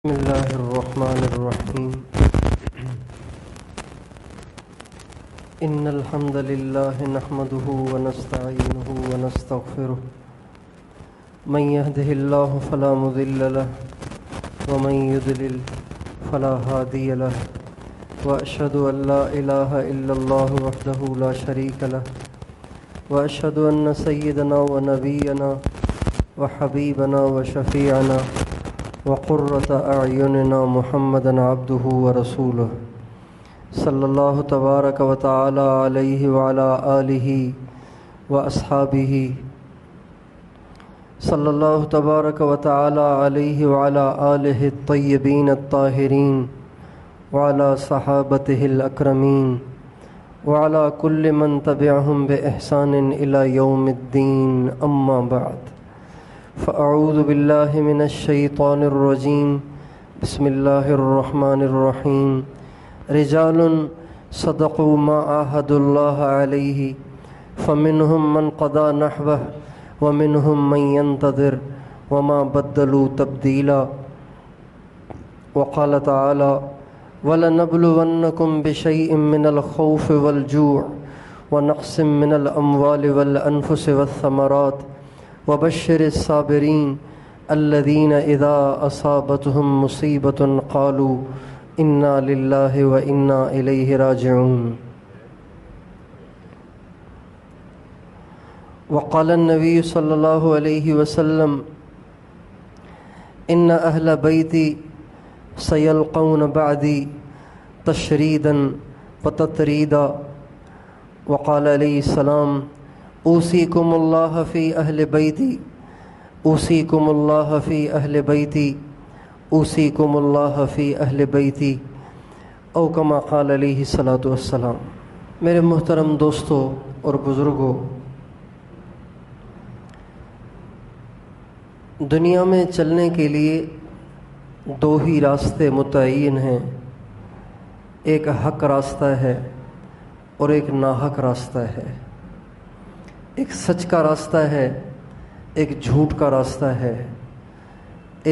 بسم اللہ الرحمن الرحیم ان الحمد للہ نحمده ونستعینه ونستغفره من يهده الله فلا مضل له ومن يضلل فلا هادي له واشهد ان لا اله الا الله وحده لا شريك له واشهد ان سيدنا ونبينا وحبيبنا وشفيعنا وقرة أعيننا محمدا عبده ورسوله صلى الله تبارك وتعالى عليه وعلى آله وأصحابه صلى الله تبارك وتعالى عليه وعلى آله الطيبين الطاهرين وعلى صحابته الأكرمين وعلى كل من تبعهم بإحسان إلى يوم الدين أما بعد فأعوذ بالله من الشيطان الرجيم بسم الله الرحمن الرحيم رجال صدقوا ما عاهدوا الله عليه فمنهم من قضى نحبه ومنهم من ينتظر وما بدلوا تبديلا وقال تعالى ولنبلونكم بشيء من الخوف والجوع ونقص من الأموال والأنفس والثمرات وبشر الصابرين الذين إذا أصابتهم مصيبة قالوا إنا لله وإنا إليه راجعون وقال النبي صلى الله عليه وسلم إن أهل بيتي سيلقون بعدي تشريدا وتتريدا وقال عليه السلام اوصیکم اللہ فی اہل بیتی اوصیکم اللہ فی اہل بیتی اوصیکم اللہ فی اہل بیتی او کما قال علیہ الصلاۃ والسلام۔ میرے محترم دوستو اور بزرگوں، دنیا میں چلنے کے لیے دو ہی راستے متعین ہیں، ایک حق راستہ ہے اور ایک ناحق راستہ ہے، ایک سچ کا راستہ ہے، ایک جھوٹ کا راستہ ہے،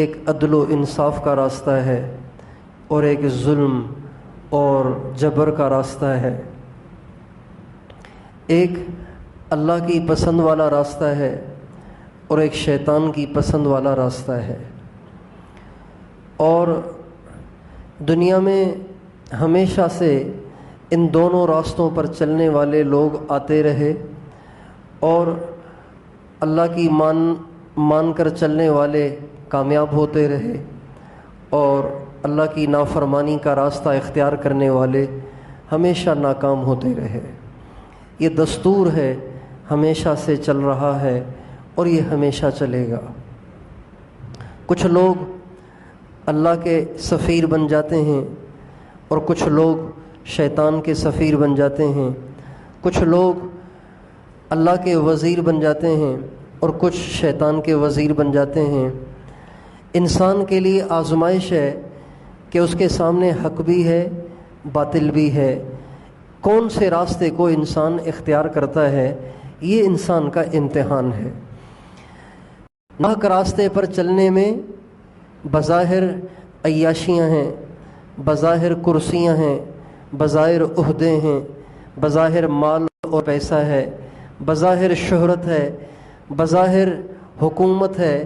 ایک عدل و انصاف کا راستہ ہے اور ایک ظلم اور جبر کا راستہ ہے، ایک اللہ کی پسند والا راستہ ہے اور ایک شیطان کی پسند والا راستہ ہے۔ اور دنیا میں ہمیشہ سے ان دونوں راستوں پر چلنے والے لوگ آتے رہے اور اللہ کی مان کر چلنے والے کامیاب ہوتے رہے اور اللہ کی نافرمانی کا راستہ اختیار کرنے والے ہمیشہ ناکام ہوتے رہے۔ یہ دستور ہے، ہمیشہ سے چل رہا ہے اور یہ ہمیشہ چلے گا۔ کچھ لوگ اللہ کے سفیر بن جاتے ہیں اور کچھ لوگ شیطان کے سفیر بن جاتے ہیں، کچھ لوگ اللہ کے وزیر بن جاتے ہیں اور کچھ شیطان کے وزیر بن جاتے ہیں۔ انسان کے لیے آزمائش ہے کہ اس کے سامنے حق بھی ہے، باطل بھی ہے، کون سے راستے کو انسان اختیار کرتا ہے، یہ انسان کا امتحان ہے۔ ناحق راستے پر چلنے میں بظاہر عیاشیاں ہیں، بظاہر کرسیاں ہیں، بظاہر عہدے ہیں، بظاہر مال اور پیسہ ہے، بظاہر شہرت ہے، بظاہر حکومت ہے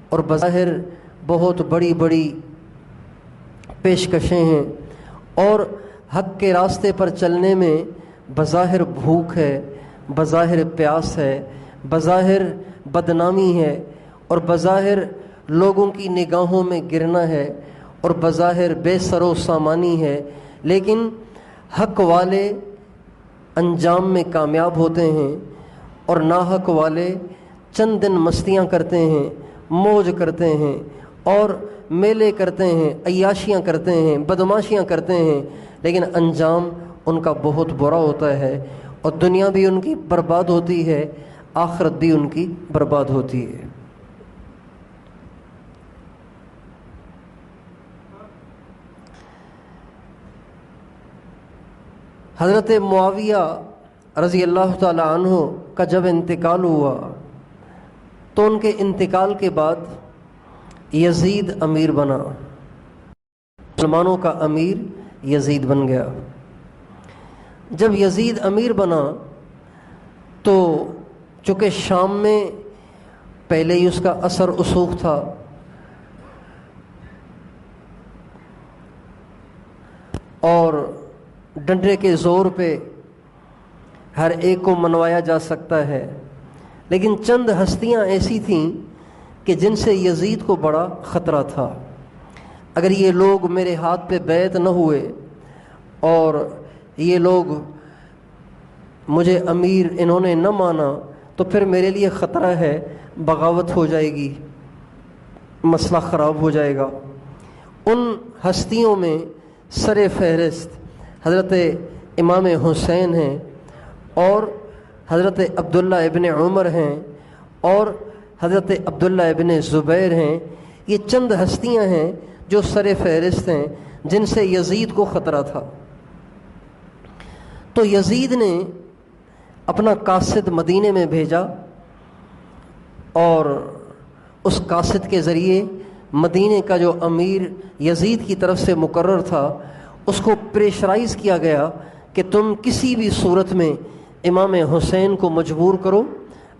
اور بظاہر بہت بڑی بڑی پیشکشیں ہیں، اور حق کے راستے پر چلنے میں بظاہر بھوک ہے، بظاہر پیاس ہے، بظاہر بدنامی ہے اور بظاہر لوگوں کی نگاہوں میں گرنا ہے اور بظاہر بے سر و سامانی ہے، لیکن حق والے انجام میں کامیاب ہوتے ہیں اور ناحق والے چند دن مستیاں کرتے ہیں، موج کرتے ہیں اور میلے کرتے ہیں، عیاشیاں کرتے ہیں، بدماشیاں کرتے ہیں، لیکن انجام ان کا بہت برا ہوتا ہے اور دنیا بھی ان کی برباد ہوتی ہے، آخرت بھی ان کی برباد ہوتی ہے۔ حضرت معاویہ رضی اللہ تعالی عنہ کا جب انتقال ہوا تو ان کے انتقال کے بعد یزید امیر بنا مسلمانوں کا امیر یزید بن گیا۔ جب یزید امیر بنا تو چونکہ شام میں پہلے ہی اس کا اثر رسوخ تھا، اور ڈنڈے کے زور پہ ہر ایک کو منوایا جا سکتا ہے، لیکن چند ہستیاں ایسی تھیں کہ جن سے یزید کو بڑا خطرہ تھا۔ اگر یہ لوگ میرے ہاتھ پہ بیعت نہ ہوئے اور یہ لوگ مجھے امیر انہوں نے نہ مانا تو پھر میرے لیے خطرہ ہے، بغاوت ہو جائے گی، مسئلہ خراب ہو جائے گا۔ ان ہستیوں میں سر فہرست حضرت امام حسین ہیں، اور حضرت عبداللہ ابن عمر ہیں، اور حضرت عبداللہ ابن زبیر ہیں۔ یہ چند ہستیاں ہیں جو سر فہرست ہیں جن سے یزید کو خطرہ تھا۔ تو یزید نے اپنا قاصد مدینے میں بھیجا، اور اس قاصد کے ذریعے مدینے کا جو امیر یزید کی طرف سے مقرر تھا اس کو پریشرائز کیا گیا کہ تم کسی بھی صورت میں امام حسین کو مجبور کرو،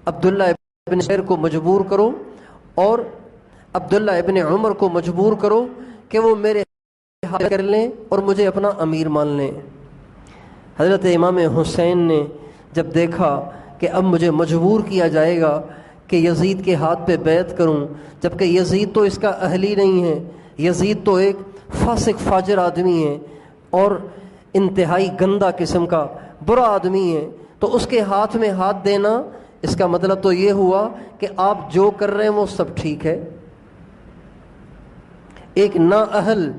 عبداللہ ابن زبیر کو مجبور کرو، اور عبداللہ ابن عمر کو مجبور کرو کہ وہ میرے ہاتھ کر لیں اور مجھے اپنا امیر مان لیں۔ حضرت امام حسین نے جب دیکھا کہ اب مجھے مجبور کیا جائے گا کہ یزید کے ہاتھ پہ بیعت کروں، جبکہ یزید تو اس کا اہل ہی نہیں ہے، یزید تو ایک فاسق فاجر آدمی ہے اور انتہائی گندا قسم کا برا آدمی ہے، تو اس کے ہاتھ میں ہاتھ دینا اس کا مطلب تو یہ ہوا کہ آپ جو کر رہے ہیں وہ سب ٹھیک ہے۔ ایک نااہل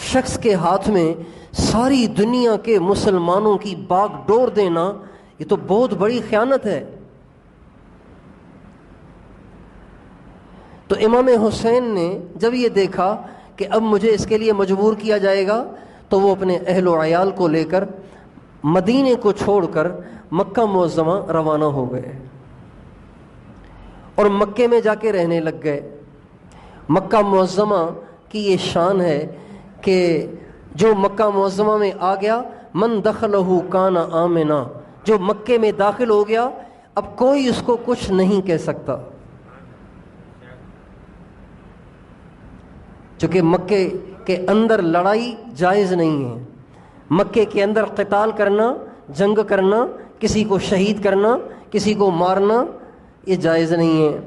شخص کے ہاتھ میں ساری دنیا کے مسلمانوں کی باغ ڈور دینا، یہ تو بہت بڑی خیانت ہے۔ تو امام حسین نے جب یہ دیکھا کہ اب مجھے اس کے لیے مجبور کیا جائے گا تو وہ اپنے اہل و عیال کو لے کر مدینے کو چھوڑ کر مکہ معظمہ روانہ ہو گئے، اور مکے میں جا کے رہنے لگ گئے۔ مکہ معظمہ کی یہ شان ہے کہ جو مکہ معظمہ میں آ گیا، من دخلہ کان آمنا، جو مکے میں داخل ہو گیا اب کوئی اس کو کچھ نہیں کہہ سکتا، چونکہ مکے کے اندر لڑائی جائز نہیں ہے۔ مکے کے اندر قتال کرنا، جنگ کرنا، کسی کو شہید کرنا، کسی کو مارنا، یہ جائز نہیں ہے۔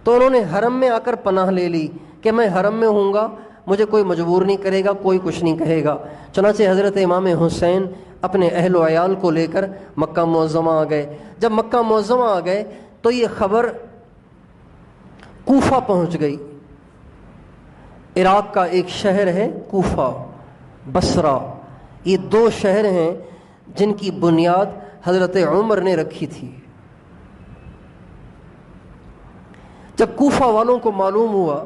تو انہوں نے حرم میں آ کر پناہ لے لی کہ میں حرم میں ہوں گا، مجھے کوئی مجبور نہیں کرے گا، کوئی کچھ نہیں کہے گا۔ چنانچہ حضرت امام حسین اپنے اہل و عیال کو لے کر مکہ معظمہ آ گئے۔ جب مکہ معظمہ آ گئے تو یہ خبر کوفہ پہنچ گئی۔ عراق کا ایک شہر ہے کوفہ، بصرہ، یہ دو شہر ہیں جن کی بنیاد حضرت عمر نے رکھی تھی۔ جب کوفہ والوں کو معلوم ہوا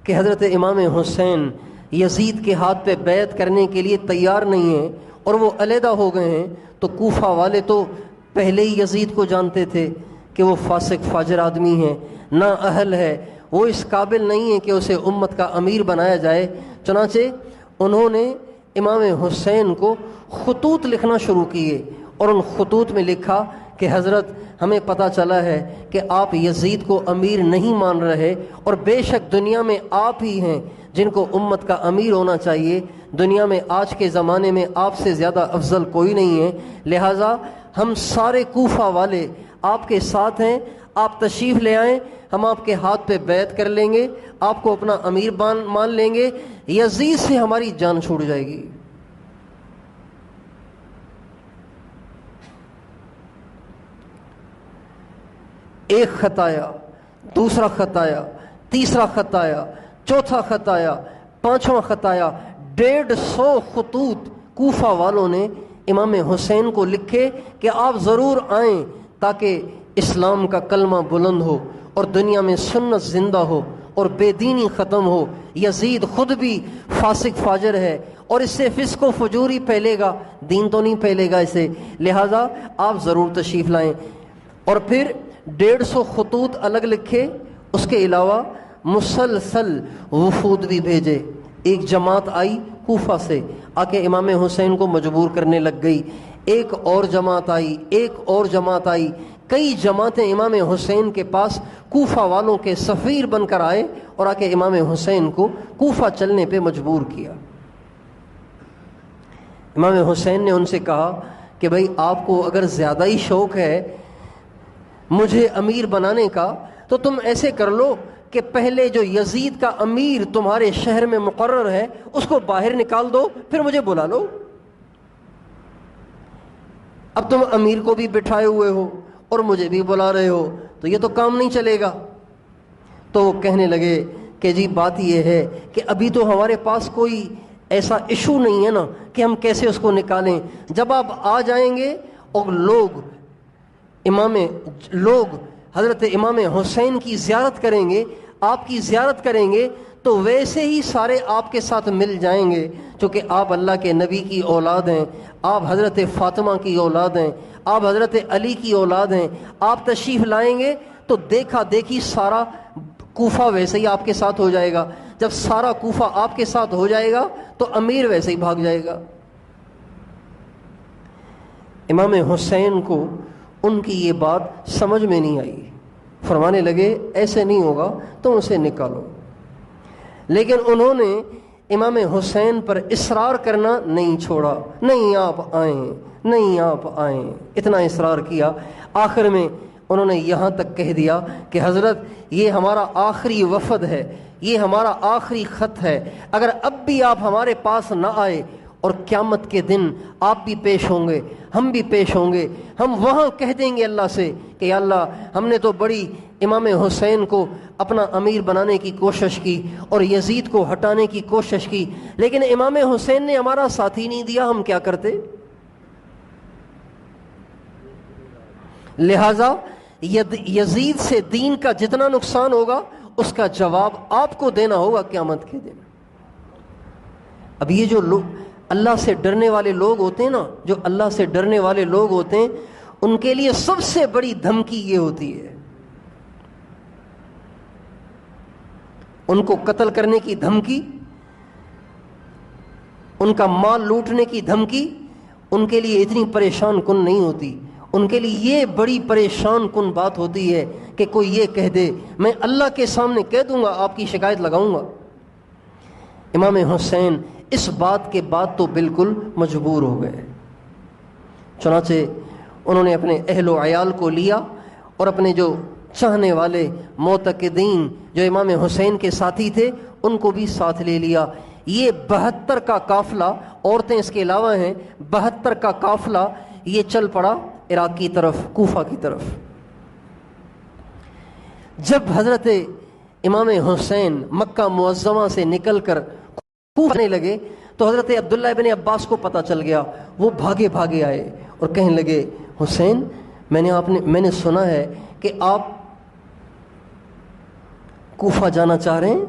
کہ حضرت امام حسین یزید کے ہاتھ پہ بیعت کرنے کے لیے تیار نہیں ہیں اور وہ علیحدہ ہو گئے ہیں، تو کوفہ والے تو پہلے ہی یزید کو جانتے تھے کہ وہ فاسق فاجر آدمی ہے، نااہل ہے، وہ اس قابل نہیں ہے کہ اسے امت کا امیر بنایا جائے۔ چنانچہ انہوں نے امام حسین کو خطوط لکھنا شروع کیے، اور ان خطوط میں لکھا کہ حضرت ہمیں پتہ چلا ہے کہ آپ یزید کو امیر نہیں مان رہے، اور بے شک دنیا میں آپ ہی ہیں جن کو امت کا امیر ہونا چاہیے، دنیا میں آج کے زمانے میں آپ سے زیادہ افضل کوئی نہیں ہے، لہٰذا ہم سارے کوفہ والے آپ کے ساتھ ہیں، آپ تشریف لے آئیں، ہم آپ کے ہاتھ پہ بیعت کر لیں گے، آپ کو اپنا امیر مان لیں گے، یزید سے ہماری جان چھوٹ جائے گی۔ ایک خط آیا، دوسرا خط آیا، تیسرا خط آیا، چوتھا خط آیا، پانچواں خط آیا، 150 خطوط کوفہ والوں نے امام حسین کو لکھے کہ آپ ضرور آئیں تاکہ اسلام کا کلمہ بلند ہو اور دنیا میں سنت زندہ ہو اور بے دینی ختم ہو۔ یزید خود بھی فاسق فاجر ہے اور اس سے فسق و فجوری پھیلے گا، دین تو نہیں پھیلے گا اسے، لہٰذا آپ ضرور تشریف لائیں۔ اور پھر 150 خطوط الگ لکھے، اس کے علاوہ مسلسل وفود بھی بھیجے، ایک جماعت آئی کوفہ سے، آ کے امام حسین کو مجبور کرنے لگ گئی، ایک اور جماعت آئی، ایک اور جماعت آئی، کئی جماعتیں امام حسین کے پاس کوفہ والوں کے سفیر بن کر آئے اور آ کے امام حسین کو کوفہ چلنے پہ مجبور کیا۔ امام حسین نے ان سے کہا کہ بھائی آپ کو اگر زیادہ ہی شوق ہے مجھے امیر بنانے کا تو تم ایسے کر لو کہ پہلے جو یزید کا امیر تمہارے شہر میں مقرر ہے اس کو باہر نکال دو، پھر مجھے بلا لو۔ اب تم امیر کو بھی بٹھائے ہوئے ہو اور مجھے بھی بلا رہے ہو تو یہ تو کام نہیں چلے گا۔ تو وہ کہنے لگے کہ جی بات یہ ہے کہ ابھی تو ہمارے پاس کوئی ایسا ایشو نہیں ہے نا کہ ہم کیسے اس کو نکالیں، جب آپ آ جائیں گے اور لوگ حضرت امام حسین کی زیارت کریں گے، آپ کی زیارت کریں گے تو ویسے ہی سارے آپ کے ساتھ مل جائیں گے، چونکہ آپ اللہ کے نبی کی اولاد ہیں، آپ حضرت فاطمہ کی اولاد ہیں، آپ حضرت علی کی اولاد ہیں، آپ تشریف لائیں گے تو دیکھا دیکھی سارا کوفہ ویسے ہی آپ کے ساتھ ہو جائے گا، جب سارا کوفہ آپ کے ساتھ ہو جائے گا تو امیر ویسے ہی بھاگ جائے گا۔ امام حسین کو ان کی یہ بات سمجھ میں نہیں آئی، فرمانے لگے ایسے نہیں ہوگا تم اسے نکالو، لیکن انہوں نے امام حسین پر اصرار کرنا نہیں چھوڑا، نہیں آپ آئیں، نہیں آپ آئیں، اتنا اصرار کیا، آخر میں انہوں نے یہاں تک کہہ دیا کہ حضرت یہ ہمارا آخری وفد ہے، یہ ہمارا آخری خط ہے، اگر اب بھی آپ ہمارے پاس نہ آئے اور قیامت کے دن آپ بھی پیش ہوں گے، ہم بھی پیش ہوں گے، ہم وہاں کہہ دیں گے اللہ سے کہ یا اللہ ہم نے تو بڑی امام حسین کو اپنا امیر بنانے کی کوشش کی اور یزید کو ہٹانے کی کوشش کی، لیکن امام حسین نے ہمارا ساتھ ہی نہیں دیا، ہم کیا کرتے؟ لہذا یزید سے دین کا جتنا نقصان ہوگا اس کا جواب آپ کو دینا ہوگا قیامت کے دن۔ اب یہ جو لوگ اللہ سے ڈرنے والے لوگ ہوتے ہیں نا، جو اللہ سے ڈرنے والے لوگ ہوتے ہیں ان کے لیے سب سے بڑی دھمکی یہ ہوتی ہے، ان کو قتل کرنے کی دھمکی، ان کا مال لوٹنے کی دھمکی ان کے لیے اتنی پریشان کن نہیں ہوتی، ان کے لیے یہ بڑی پریشان کن بات ہوتی ہے کہ کوئی یہ کہہ دے میں اللہ کے سامنے کہہ دوں گا، آپ کی شکایت لگاؤں گا۔ امام حسین اس بات کے بعد تو بالکل مجبور ہو گئے، چنانچہ انہوں نے اپنے اہل و عیال کو لیا اور اپنے جو چاہنے والے معتقدین جو امام حسین کے ساتھی تھے ان کو بھی ساتھ لے لیا۔ یہ 72 کا قافلہ، عورتیں اس کے علاوہ ہیں، 72 کا قافلہ یہ چل پڑا عراق کی طرف، کوفہ کی طرف۔ جب حضرت امام حسین مکہ معظمہ سے نکل کر کوفہ آنے لگے تو حضرت عبداللہ ابن عباس کو پتہ چل گیا، وہ بھاگے بھاگے آئے اور کہنے لگے حسین میں نے سنا ہے کہ آپ کوفہ جانا چاہ رہے ہیں؟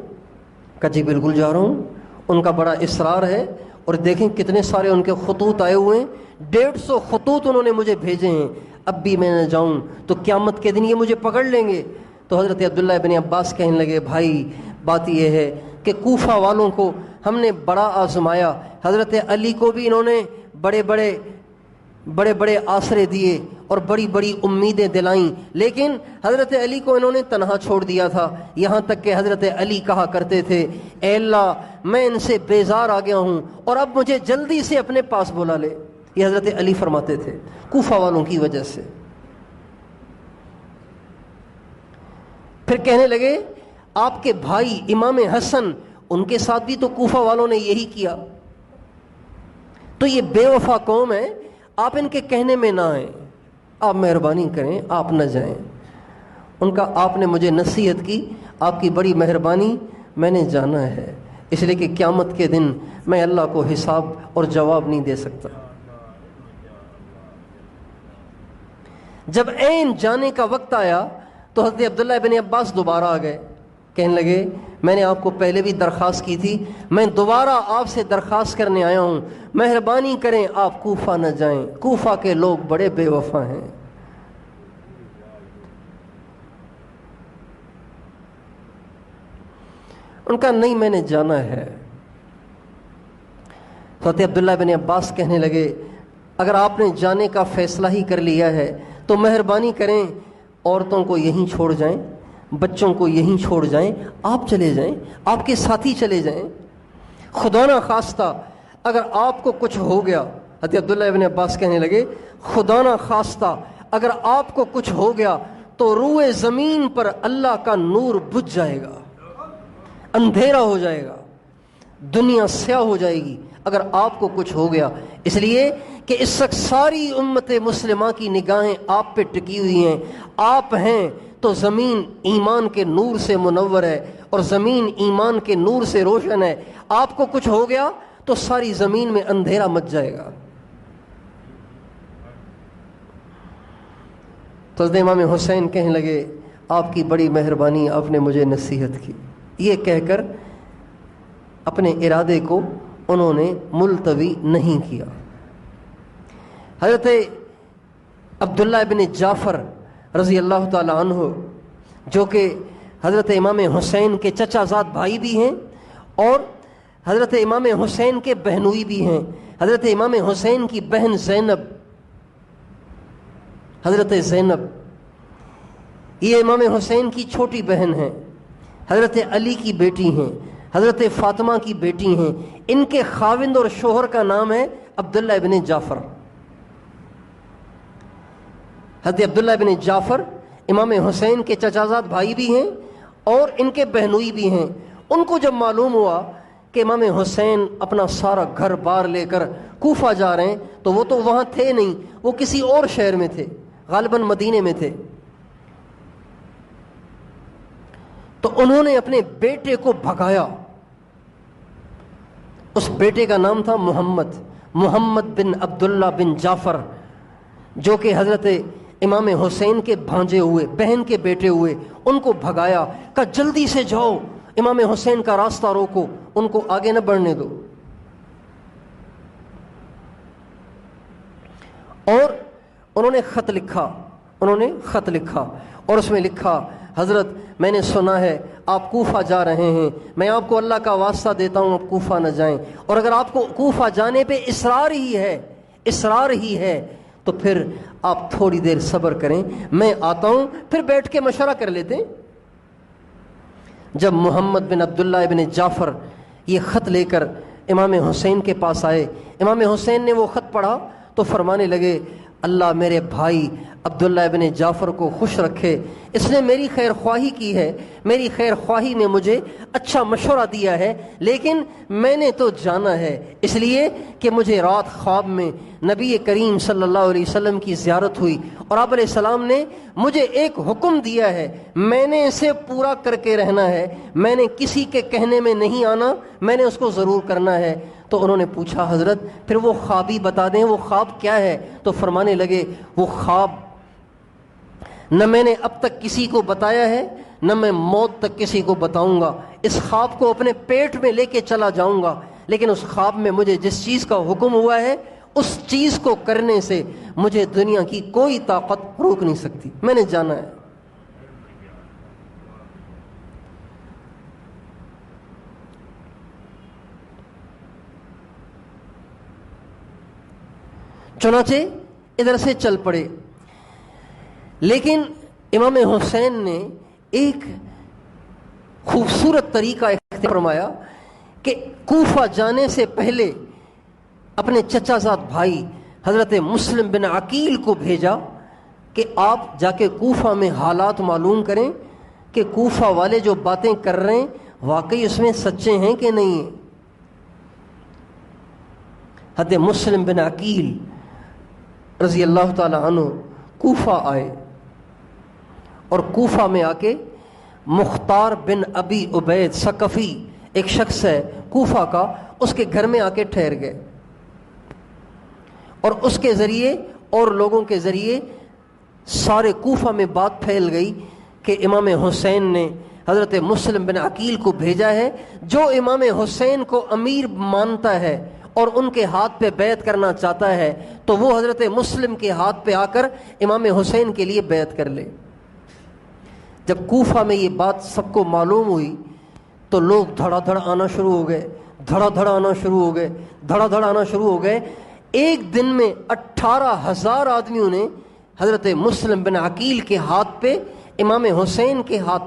کہا جی بالکل جا رہا ہوں، ان کا بڑا اصرار ہے، اور دیکھیں کتنے سارے ان کے خطوط آئے ہوئے ہیں، 150 خطوط انہوں نے مجھے بھیجے ہیں، اب بھی میں نہ جاؤں تو قیامت کے دن یہ مجھے پکڑ لیں گے۔ تو حضرت عبداللہ ابن عباس کہنے لگے بھائی بات یہ ہے کہ کوفہ والوں کو ہم نے بڑا آزمایا، حضرت علی کو بھی انہوں نے بڑے بڑے آسرے دیے اور بڑی بڑی امیدیں دلائیں، لیکن حضرت علی کو انہوں نے تنہا چھوڑ دیا تھا، یہاں تک کہ حضرت علی کہا کرتے تھے اے اللہ میں ان سے بیزار آ گیا ہوں اور اب مجھے جلدی سے اپنے پاس بلا لے، یہ حضرت علی فرماتے تھے کوفہ والوں کی وجہ سے۔ پھر کہنے لگے آپ کے بھائی امام حسن، ان کے ساتھ بھی تو کوفہ والوں نے یہی کیا، تو یہ بے وفا قوم ہے، آپ ان کے کہنے میں نہ آئیں، آپ مہربانی کریں آپ نہ جائیں۔ ان کا آپ نے مجھے نصیحت کی، آپ کی بڑی مہربانی، میں نے جانا ہے، اس لیے کہ قیامت کے دن میں اللہ کو حساب اور جواب نہیں دے سکتا۔ جب عین جانے کا وقت آیا تو حضرت عبداللہ ابن عباس دوبارہ آ گئے، کہنے لگے میں نے آپ کو پہلے بھی درخواست کی تھی، میں دوبارہ آپ سے درخواست کرنے آیا ہوں، مہربانی کریں آپ کوفہ نہ جائیں، کوفہ کے لوگ بڑے بے وفا ہیں۔ ان کا نہیں میں نے جانا ہے۔ تو حضرت عبداللہ بن عباس کہنے لگے اگر آپ نے جانے کا فیصلہ ہی کر لیا ہے تو مہربانی کریں عورتوں کو یہیں چھوڑ جائیں، بچوں کو یہیں چھوڑ جائیں، آپ چلے جائیں، آپ کے ساتھی چلے جائیں۔ خدا نہ خواستہ اگر آپ کو کچھ ہو گیا، حضرت عبداللہ ابن عباس کہنے لگے خدا نہ خواستہ اگر آپ کو کچھ ہو گیا تو روئے زمین پر اللہ کا نور بجھ جائے گا، اندھیرا ہو جائے گا، دنیا سیاہ ہو جائے گی اگر آپ کو کچھ ہو گیا، اس لیے کہ اس وقت ساری امت مسلمہ کی نگاہیں آپ پہ ٹکی ہوئی ہیں۔ آپ ہیں تو زمین ایمان کے نور سے منور ہے اور زمین ایمان کے نور سے روشن ہے، آپ کو کچھ ہو گیا تو ساری زمین میں اندھیرا مچ جائے گا۔ تو حضرت امام حسین کہنے لگے آپ کی بڑی مہربانی، آپ نے مجھے نصیحت کی۔ یہ کہہ کر اپنے ارادے کو انہوں نے ملتوی نہیں کیا۔ حضرت عبداللہ ابن جعفر رضی اللہ تعالی عنہ جو کہ حضرت امام حسین کے چچا زاد بھائی بھی ہیں اور حضرت امام حسین کے بہنوئی بھی ہیں، حضرت امام حسین کی بہن زینب، حضرت زینب یہ امام حسین کی چھوٹی بہن ہیں، حضرت علی کی بیٹی ہیں، حضرت فاطمہ کی بیٹی ہیں، ان کے خاوند اور شوہر کا نام ہے عبداللہ ابن جعفر۔ حضرت عبداللہ ابن جعفر امام حسین کے چچا زاد بھائی بھی ہیں اور ان کے بہنوئی بھی ہیں۔ ان کو جب معلوم ہوا کہ امام حسین اپنا سارا گھر بار لے کر کوفہ جا رہے ہیں تو وہ تو وہاں تھے نہیں، وہ کسی اور شہر میں تھے، غالباً مدینے میں تھے، تو انہوں نے اپنے بیٹے کو بھگایا۔ اس بیٹے کا نام تھا محمد بن عبداللہ بن جعفر، جو کہ حضرت امام حسین کے بھانجے ہوئے، بہن کے بیٹے ہوئے۔ ان کو بھگایا، کہا جلدی سے جاؤ، امام حسین کا راستہ روکو، ان کو آگے نہ بڑھنے دو۔ اور انہوں نے خط لکھا اور اس میں لکھا حضرت میں نے سنا ہے آپ کوفہ جا رہے ہیں، میں آپ کو اللہ کا واسطہ دیتا ہوں آپ کوفہ نہ جائیں، اور اگر آپ کو کوفہ جانے پہ اصرار ہی ہے تو پھر آپ تھوڑی دیر صبر کریں، میں آتا ہوں، پھر بیٹھ کے مشورہ کر لیتے ہیں۔ جب محمد بن عبداللہ ابن جعفر یہ خط لے کر امام حسین کے پاس آئے، امام حسین نے وہ خط پڑھا تو فرمانے لگے اللہ میرے بھائی عبداللہ ابن جعفر کو خوش رکھے، اس نے میری خیر خواہی کی ہے، میری خیر خواہی میں مجھے اچھا مشورہ دیا ہے، لیکن میں نے تو جانا ہے اس لیے کہ مجھے رات خواب میں نبی کریم صلی اللہ علیہ وسلم کی زیارت ہوئی اور آپ علیہ السلام نے مجھے ایک حکم دیا ہے، میں نے اسے پورا کر کے رہنا ہے، میں نے کسی کے کہنے میں نہیں آنا، میں نے اس کو ضرور کرنا ہے۔ تو انہوں نے پوچھا حضرت پھر وہ خواب ہی بتا دیں، وہ خواب کیا ہے؟ تو فرمانے لگے وہ خواب نہ میں نے اب تک کسی کو بتایا ہے، نہ میں موت تک کسی کو بتاؤں گا، اس خواب کو اپنے پیٹ میں لے کے چلا جاؤں گا، لیکن اس خواب میں مجھے جس چیز کا حکم ہوا ہے اس چیز کو کرنے سے مجھے دنیا کی کوئی طاقت روک نہیں سکتی، میں نے جانا ہے۔ چنانچہ ادھر سے چل پڑے، لیکن امام حسین نے ایک خوبصورت طریقہ اختیار فرمایا کہ کوفہ جانے سے پہلے اپنے چچا زاد بھائی حضرت مسلم بن عقیل کو بھیجا کہ آپ جا کے کوفہ میں حالات معلوم کریں کہ کوفہ والے جو باتیں کر رہے ہیں واقعی اس میں سچے ہیں کہ نہیں ہیں۔ حضرت مسلم بن عقیل رضی اللہ تعالی عنہ کوفہ آئے اور کوفہ میں آ کے مختار بن ابی عبید ثقفی ایک شخص ہے کوفہ کا، اس کے گھر میں آ کے ٹھہر گئے اور اس کے ذریعے اور لوگوں کے ذریعے سارے کوفہ میں بات پھیل گئی کہ امام حسین نے حضرت مسلم بن عقیل کو بھیجا ہے، جو امام حسین کو امیر مانتا ہے اور ان کے ہاتھ پہ بیعت کرنا چاہتا ہے تو وہ حضرت مسلم کے ہاتھ پہ آ کر امام حسین کے لیے بیعت کر لے۔ جب کوفہ میں یہ بات سب کو معلوم ہوئی تو لوگ دھڑا دھڑ آنا شروع ہو گئے، دھڑا دھڑا آنا شروع ہو گئے، دھڑا دھڑا آنا شروع ہو گئے۔ ایک دن میں 18,000 آدمیوں نے حضرت مسلم بن عقیل کے ہاتھ پہ امام حسین کے ہاتھ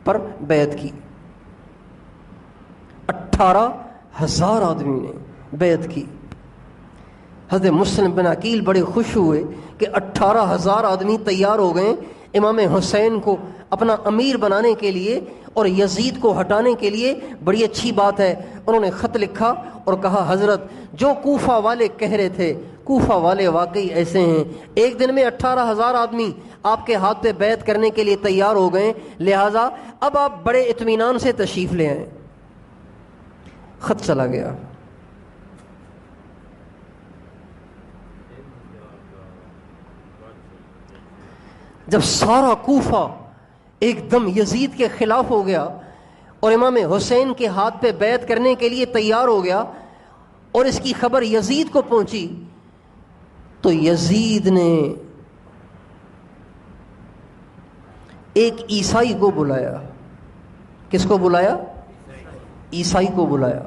پر بیعت کی۔ 18,000 آدمی نے بیعت کی۔ حضرت مسلم بن عقیل بڑے خوش ہوئے کہ 18,000 آدمی تیار ہو گئے امام حسین کو اپنا امیر بنانے کے لیے اور یزید کو ہٹانے کے لیے۔ بڑی اچھی بات ہے، انہوں نے خط لکھا اور کہا حضرت جو کوفہ والے کہہ رہے تھے، کوفہ والے واقعی ایسے ہیں، ایک دن میں 18,000 آدمی آپ کے ہاتھ پہ بیعت کرنے کے لیے تیار ہو گئے، لہٰذا اب آپ بڑے اطمینان سے تشریف لے آئیں۔ خط چلا گیا۔ جب سارا کوفہ ایک دم یزید کے خلاف ہو گیا اور امام حسین کے ہاتھ پہ بیعت کرنے کے لیے تیار ہو گیا اور اس کی خبر یزید کو پہنچی، تو یزید نے ایک عیسائی کو بلایا۔ کس کو بلایا؟ عیسائی کو بلایا۔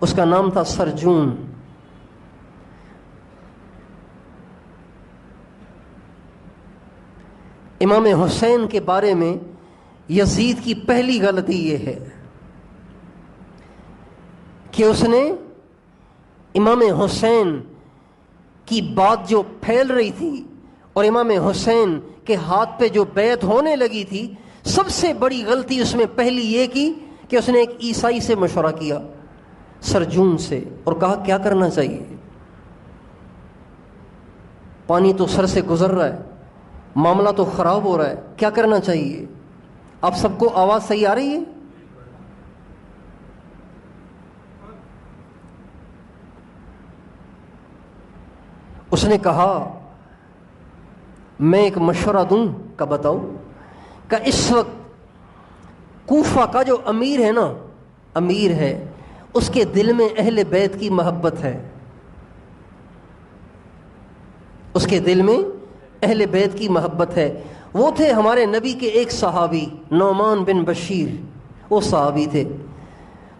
اس کا نام تھا سرجون۔ امام حسین کے بارے میں یزید کی پہلی غلطی یہ ہے کہ اس نے امام حسین کی بات جو پھیل رہی تھی اور امام حسین کے ہاتھ پہ جو بیعت ہونے لگی تھی، سب سے بڑی غلطی اس میں پہلی یہ کی کہ اس نے ایک عیسائی سے مشورہ کیا، سرجون سے، اور کہا کیا کرنا چاہیے؟ پانی تو سر سے گزر رہا ہے، معاملہ تو خراب ہو رہا ہے، کیا کرنا چاہیے؟ آپ سب کو آواز صحیح آ رہی ہے؟ اس نے کہا میں ایک مشورہ دوں، کا بتاؤ؟ کہ اس وقت کوفہ کا جو امیر ہے نا، امیر ہے، اس کے دل میں اہل بیت کی محبت ہے، اس کے دل میں اہل بیت کی محبت ہے۔ وہ تھے ہمارے نبی کے ایک صحابی نعمان بن بشیر، وہ صحابی تھے۔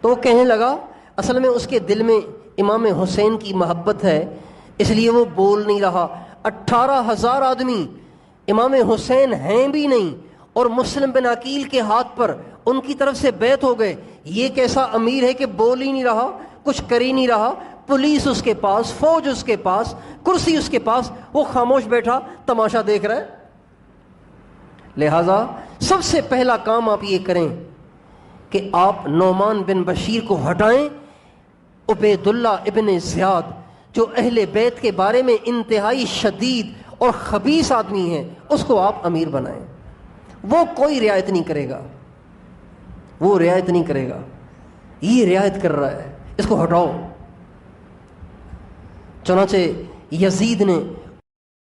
تو وہ کہنے لگا اصل میں اس کے دل میں امام حسین کی محبت ہے، اس لیے وہ بول نہیں رہا۔ 18,000 آدمی امام حسین ہیں بھی نہیں اور مسلم بن عقیل کے ہاتھ پر ان کی طرف سے بیعت ہو گئے۔ یہ کیسا امیر ہے کہ بول ہی نہیں رہا، کچھ کر ہی نہیں رہا، پولیس اس کے پاس، فوج اس کے پاس، کرسی اس کے پاس، وہ خاموش بیٹھا تماشا دیکھ رہا ہے۔ لہذا سب سے پہلا کام آپ یہ کریں کہ آپ نعمان بن بشیر کو ہٹائیں، عبید اللہ ابن زیاد جو اہل بیت کے بارے میں انتہائی شدید اور خبیث آدمی ہے، اس کو آپ امیر بنائیں۔ وہ کوئی رعایت نہیں کرے گا، وہ رعایت نہیں کرے گا، یہ رعایت کر رہا ہے، اس کو ہٹاؤ۔ چنانچہ یزید نے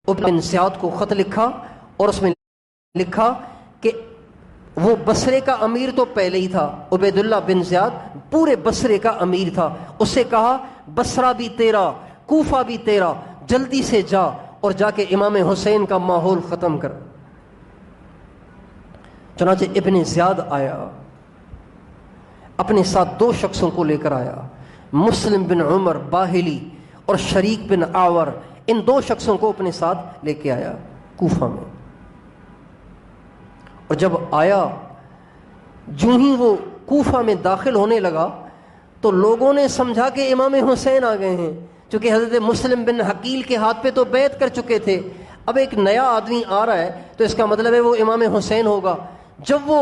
عبید بن زیاد کو خط لکھا اور اس میں لکھا کہ وہ بصرے کا امیر تو پہلے ہی تھا، عبید اللہ بن زیاد پورے بصرے کا امیر تھا۔ اس سے کہا بصرہ بھی تیرا، کوفہ بھی تیرا، جلدی سے جا اور جا کے امام حسین کا ماحول ختم کر۔ چنانچہ ابن زیاد آیا، اپنے ساتھ 2 شخصوں کو لے کر آیا، مسلم بن عمر باہلی اور شریک بن آور، ان 2 شخصوں کو اپنے ساتھ لے کے آیا کوفہ میں۔ اور جب آیا، جو ہی وہ کوفہ میں داخل ہونے لگا تو لوگوں نے سمجھا کہ امام حسین آ گئے ہیں، چونکہ حضرت مسلم بن عقیل کے ہاتھ پہ تو بیعت کر چکے تھے، اب ایک نیا آدمی آ رہا ہے تو اس کا مطلب ہے وہ امام حسین ہوگا۔ جب وہ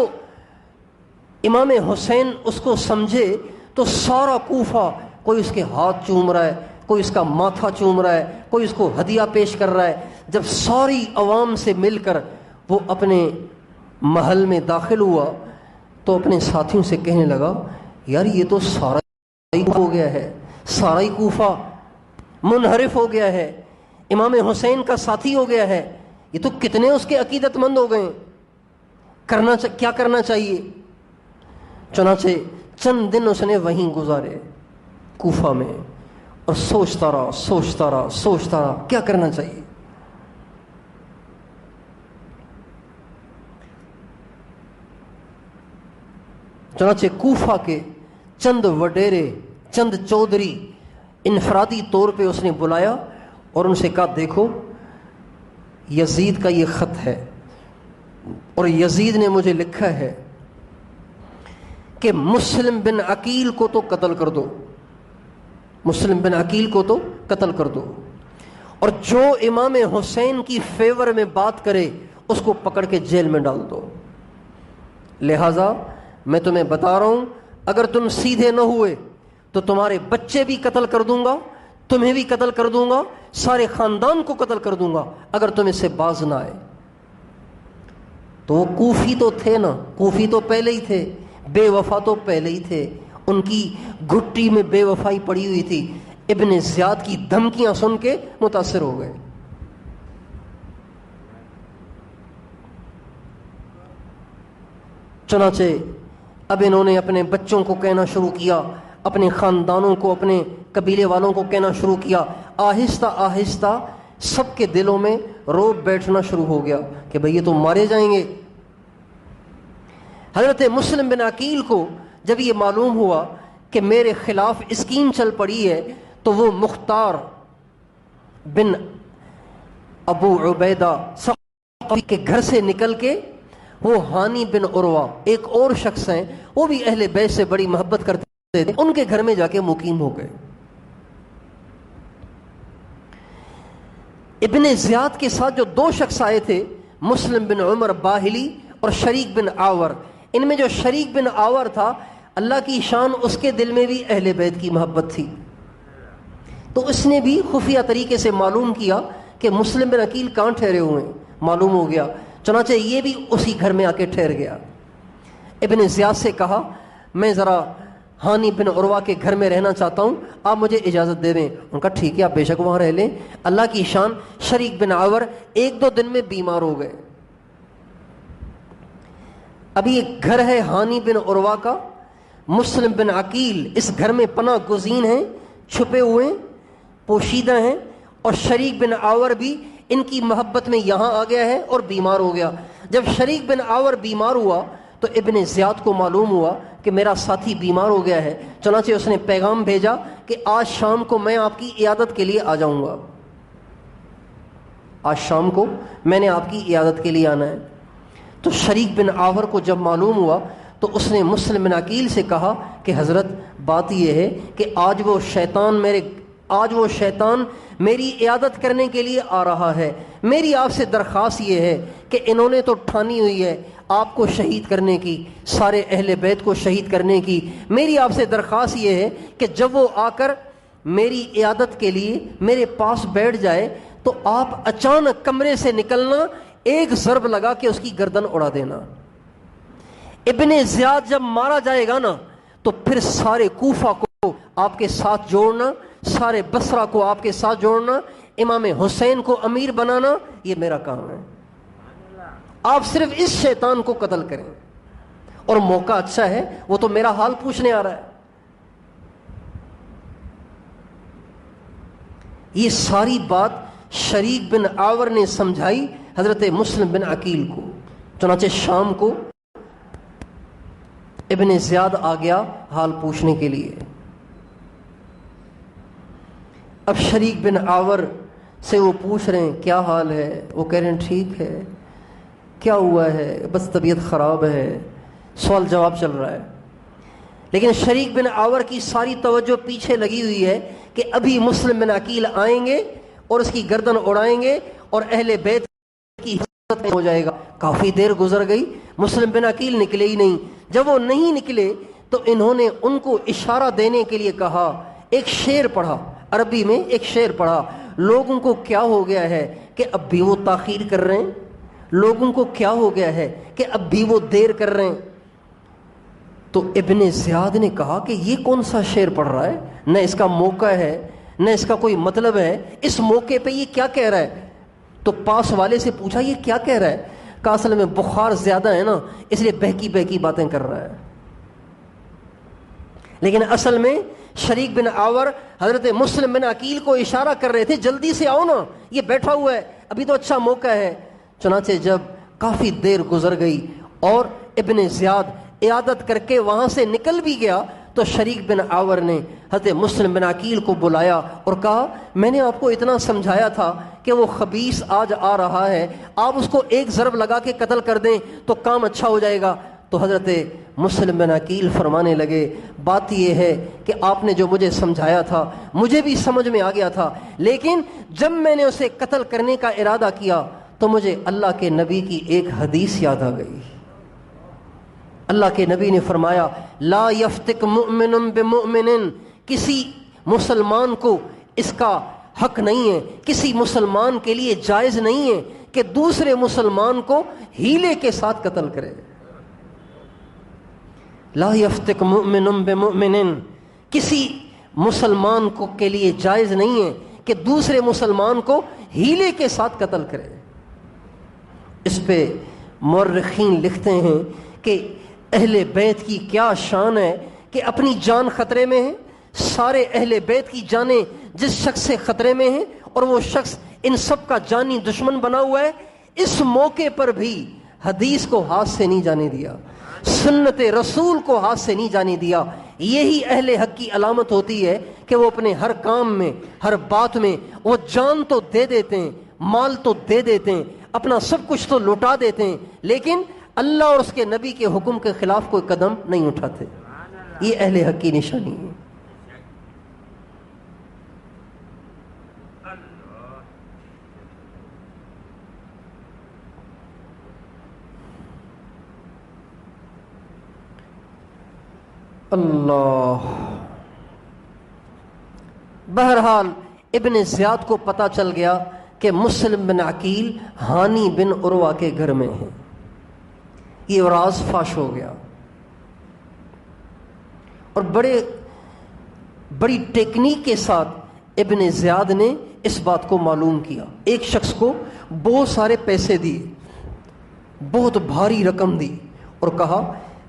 امام حسین اس کو سمجھے تو سارا کوفہ، کوئی اس کے ہاتھ چوم رہا ہے، کوئی اس کا ماتھا چوم رہا ہے، کوئی اس کو ہدیہ پیش کر رہا ہے۔ جب ساری عوام سے مل کر وہ اپنے محل میں داخل ہوا تو اپنے ساتھیوں سے کہنے لگا یار یہ تو سارا ہی ہو گیا ہے، سارا ہی کوفہ منحرف ہو گیا ہے، امام حسین کا ساتھی ہو گیا ہے، یہ تو کتنے اس کے عقیدت مند ہو گئے، کیا کرنا چاہیے؟ چنانچہ چند دن اس نے وہیں گزارے کوفہ میں اور سوچتا رہا کیا کرنا چاہیے۔ چنانچہ کوفہ کے چند چند چودھری انفرادی طور پہ اس نے بلایا اور ان سے کہا دیکھو یزید کا یہ خط ہے اور یزید نے مجھے لکھا ہے کہ مسلم بن عقیل کو تو قتل کر دو، مسلم بن عقیل کو تو قتل کر دو، اور جو امام حسین کی فیور میں بات کرے اس کو پکڑ کے جیل میں ڈال دو۔ لہذا میں تمہیں بتا رہا ہوں اگر تم سیدھے نہ ہوئے تو تمہارے بچے بھی قتل کر دوں گا، تمہیں بھی قتل کر دوں گا، سارے خاندان کو قتل کر دوں گا اگر تم اس سے باز نہ آئے۔ تو وہ کوفی تو تھے نا، کوفی تو پہلے ہی تھے، بے وفا تو پہلے ہی تھے، ان کی گھٹی میں بے وفائی پڑی ہوئی تھی، ابن زیاد کی دھمکیاں سن کے متاثر ہو گئے۔ چنانچہ اب انہوں نے اپنے بچوں کو کہنا شروع کیا، اپنے خاندانوں کو، اپنے قبیلے والوں کو کہنا شروع کیا۔ آہستہ آہستہ سب کے دلوں میں روب بیٹھنا شروع ہو گیا کہ بھئی یہ تو مارے جائیں گے۔ حضرت مسلم بن عقیل کو جب یہ معلوم ہوا کہ میرے خلاف اسکیم چل پڑی ہے تو وہ مختار بن ابو عبیدہ ثقفی کے گھر سے نکل کے وہ ہانی بن عروہ ایک اور شخص ہیں، وہ بھی اہل بیت سے بڑی محبت کرتے تھے، ان کے گھر میں جا کے مقیم ہو گئے۔ ابن زیاد کے ساتھ جو دو شخص آئے تھے، مسلم بن عمر باہلی اور شریک بن آور، ان میں جو شریک بن آور تھا اللہ کی شان اس کے دل میں بھی اہل بیت کی محبت تھی، تو اس نے بھی خفیہ طریقے سے معلوم کیا کہ مسلم بن عقیل کہاں ٹھہرے ہوئے ہیں، معلوم ہو گیا، چنانچہ یہ بھی اسی گھر میں آ کے ٹھہر گیا۔ ابن زیاد سے کہا میں ذرا ہانی بن عروہ کے گھر میں رہنا چاہتا ہوں، آپ مجھے اجازت دے دیں۔ ان کا ٹھیک ہے آپ بے شک وہاں رہ لیں۔ اللہ کی شان شریک بن آور ایک دو دن میں بیمار ہو گئے۔ ابھی ایک گھر ہے ہانی بن عروہ کا، مسلم بن عقیل اس گھر میں پناہ گزین ہیں، چھپے ہوئے ہیں، پوشیدہ ہیں، اور شریک بن آور بھی ان کی محبت میں یہاں آ گیا ہے اور بیمار ہو گیا۔ جب شریک بن آور بیمار ہوا تو ابن زیاد کو معلوم ہوا کہ میرا ساتھی بیمار ہو گیا ہے، چنانچہ اس نے پیغام بھیجا کہ آج شام کو میں آپ کی عیادت کے لیے آ جاؤں گا، آج شام کو میں نے آپ کی عیادت کے لیے آنا ہے۔ تو شریک بن آور کو جب معلوم ہوا تو اس نے مسلم بن عقیل سے کہا کہ حضرت بات یہ ہے کہ آج وہ شیطان میری عیادت کرنے کے لیے آ رہا ہے، میری آپ سے درخواست یہ ہے کہ انہوں نے تو ٹھانی ہوئی ہے آپ کو شہید کرنے کی، سارے اہل بیت کو شہید کرنے کی، میری آپ سے درخواست یہ ہے کہ جب وہ آ کر میری عیادت کے لیے میرے پاس بیٹھ جائے تو آپ اچانک کمرے سے نکلنا، ایک ضرب لگا کے اس کی گردن اڑا دینا۔ ابن زیاد جب مارا جائے گا نا تو پھر سارے کوفہ کو آپ کے ساتھ جوڑنا، سارے بصرہ کو آپ کے ساتھ جوڑنا، امام حسین کو امیر بنانا، یہ میرا کام ہے۔ آپ صرف اس شیطان کو قتل کریں، اور موقع اچھا ہے، وہ تو میرا حال پوچھنے آ رہا ہے۔ یہ ساری بات شریک بن آور نے سمجھائی حضرت مسلم بن عقیل کو۔ چنانچہ شام کو ابن زیاد آ گیا حال پوچھنے کے لیے۔ اب شریک بن آور سے وہ پوچھ رہے ہیں کیا حال ہے، وہ کہہ رہے ہیں ٹھیک ہے، کیا ہوا ہے، بس طبیعت خراب ہے، سوال جواب چل رہا ہے۔ لیکن شریک بن آور کی ساری توجہ پیچھے لگی ہوئی ہے کہ ابھی مسلم بن عقیل آئیں گے اور اس کی گردن اڑائیں گے اور اہل بیت کی حفاظت ہو جائے گا۔ کافی دیر گزر گئی، مسلم بن عقیل نکلے ہی نہیں۔ جب وہ نہیں نکلے تو انہوں نے ان کو اشارہ دینے کے لیے کہا، ایک شعر پڑھا، عربی میں ایک شعر پڑھا، لوگوں کو کیا ہو گیا ہے کہ اب بھی وہ تاخیر کر رہے ہیں، لوگوں کو کیا ہو گیا ہے کہ اب بھی وہ دیر کر رہے ہیں۔ تو ابن زیاد نے کہا کہ یہ کون سا شعر پڑھ رہا ہے، نہ اس کا موقع ہے نہ اس کا کوئی مطلب ہے، اس موقع پہ یہ کیا کہہ رہا ہے۔ تو پاس والے سے پوچھا یہ کیا کہہ رہا ہے، کہا اصل میں بخار زیادہ ہے نا اس لیے بہکی بہکی باتیں کر رہا ہے۔ لیکن اصل میں شریک بن آور حضرت مسلم بن عقیل کو اشارہ کر رہے تھے جلدی سے آؤ نا، یہ بیٹھا ہوا ہے، ابھی تو اچھا موقع ہے۔ چنانچہ جب کافی دیر گزر گئی اور ابن زیاد عیادت کر کے وہاں سے نکل بھی گیا تو شریک بن آور نے حضرت مسلم بن عقیل کو بلایا اور کہا میں نے آپ کو اتنا سمجھایا تھا کہ وہ خبیث آج آ رہا ہے، آپ اس کو ایک ضرب لگا کے قتل کر دیں تو کام اچھا ہو جائے گا۔ تو حضرت مسلم بن عقیل فرمانے لگے بات یہ ہے کہ آپ نے جو مجھے سمجھایا تھا مجھے بھی سمجھ میں آ گیا تھا، لیکن جب میں نے اسے قتل کرنے کا ارادہ کیا تو مجھے اللہ کے نبی کی ایک حدیث یاد آ گئی۔ اللہ کے نبی نے فرمایا لا یفتک مؤمن بمؤمن، کسی مسلمان کو اس کا حق نہیں ہے، کسی مسلمان کے لیے جائز نہیں ہے کہ دوسرے مسلمان کو ہیلے کے ساتھ قتل کرے۔ لا یفتک مؤمن بمؤمن، کسی مسلمان کو کے لیے جائز نہیں ہے کہ دوسرے مسلمان کو ہیلے کے ساتھ قتل کرے۔ اس پہ مورخین لکھتے ہیں کہ اہل بیت کی کیا شان ہے کہ اپنی جان خطرے میں ہے، سارے اہل بیت کی جانیں جس شخص سے خطرے میں ہیں اور وہ شخص ان سب کا جانی دشمن بنا ہوا ہے، اس موقع پر بھی حدیث کو ہاتھ سے نہیں جانے دیا، سنت رسول کو ہاتھ سے نہیں جانے دیا۔ یہی اہل حق کی علامت ہوتی ہے کہ وہ اپنے ہر کام میں، ہر بات میں وہ جان تو دے دیتے ہیں، مال تو دے دیتے ہیں، اپنا سب کچھ تو لوٹا دیتے ہیں، لیکن اللہ اور اس کے نبی کے حکم کے خلاف کوئی قدم نہیں اٹھاتے۔ یہ اہل حق کی نشانی ہے۔ اللہ، بہرحال ابن زیاد کو پتہ چل گیا کہ مسلم بن عقیل ہانی بن عروہ کے گھر میں ہیں، یہ راز فاش ہو گیا، اور بڑی ٹیکنیک کے ساتھ ابن زیاد نے اس بات کو معلوم کیا۔ ایک شخص کو بہت سارے پیسے دیے، بہت بھاری رقم دی اور کہا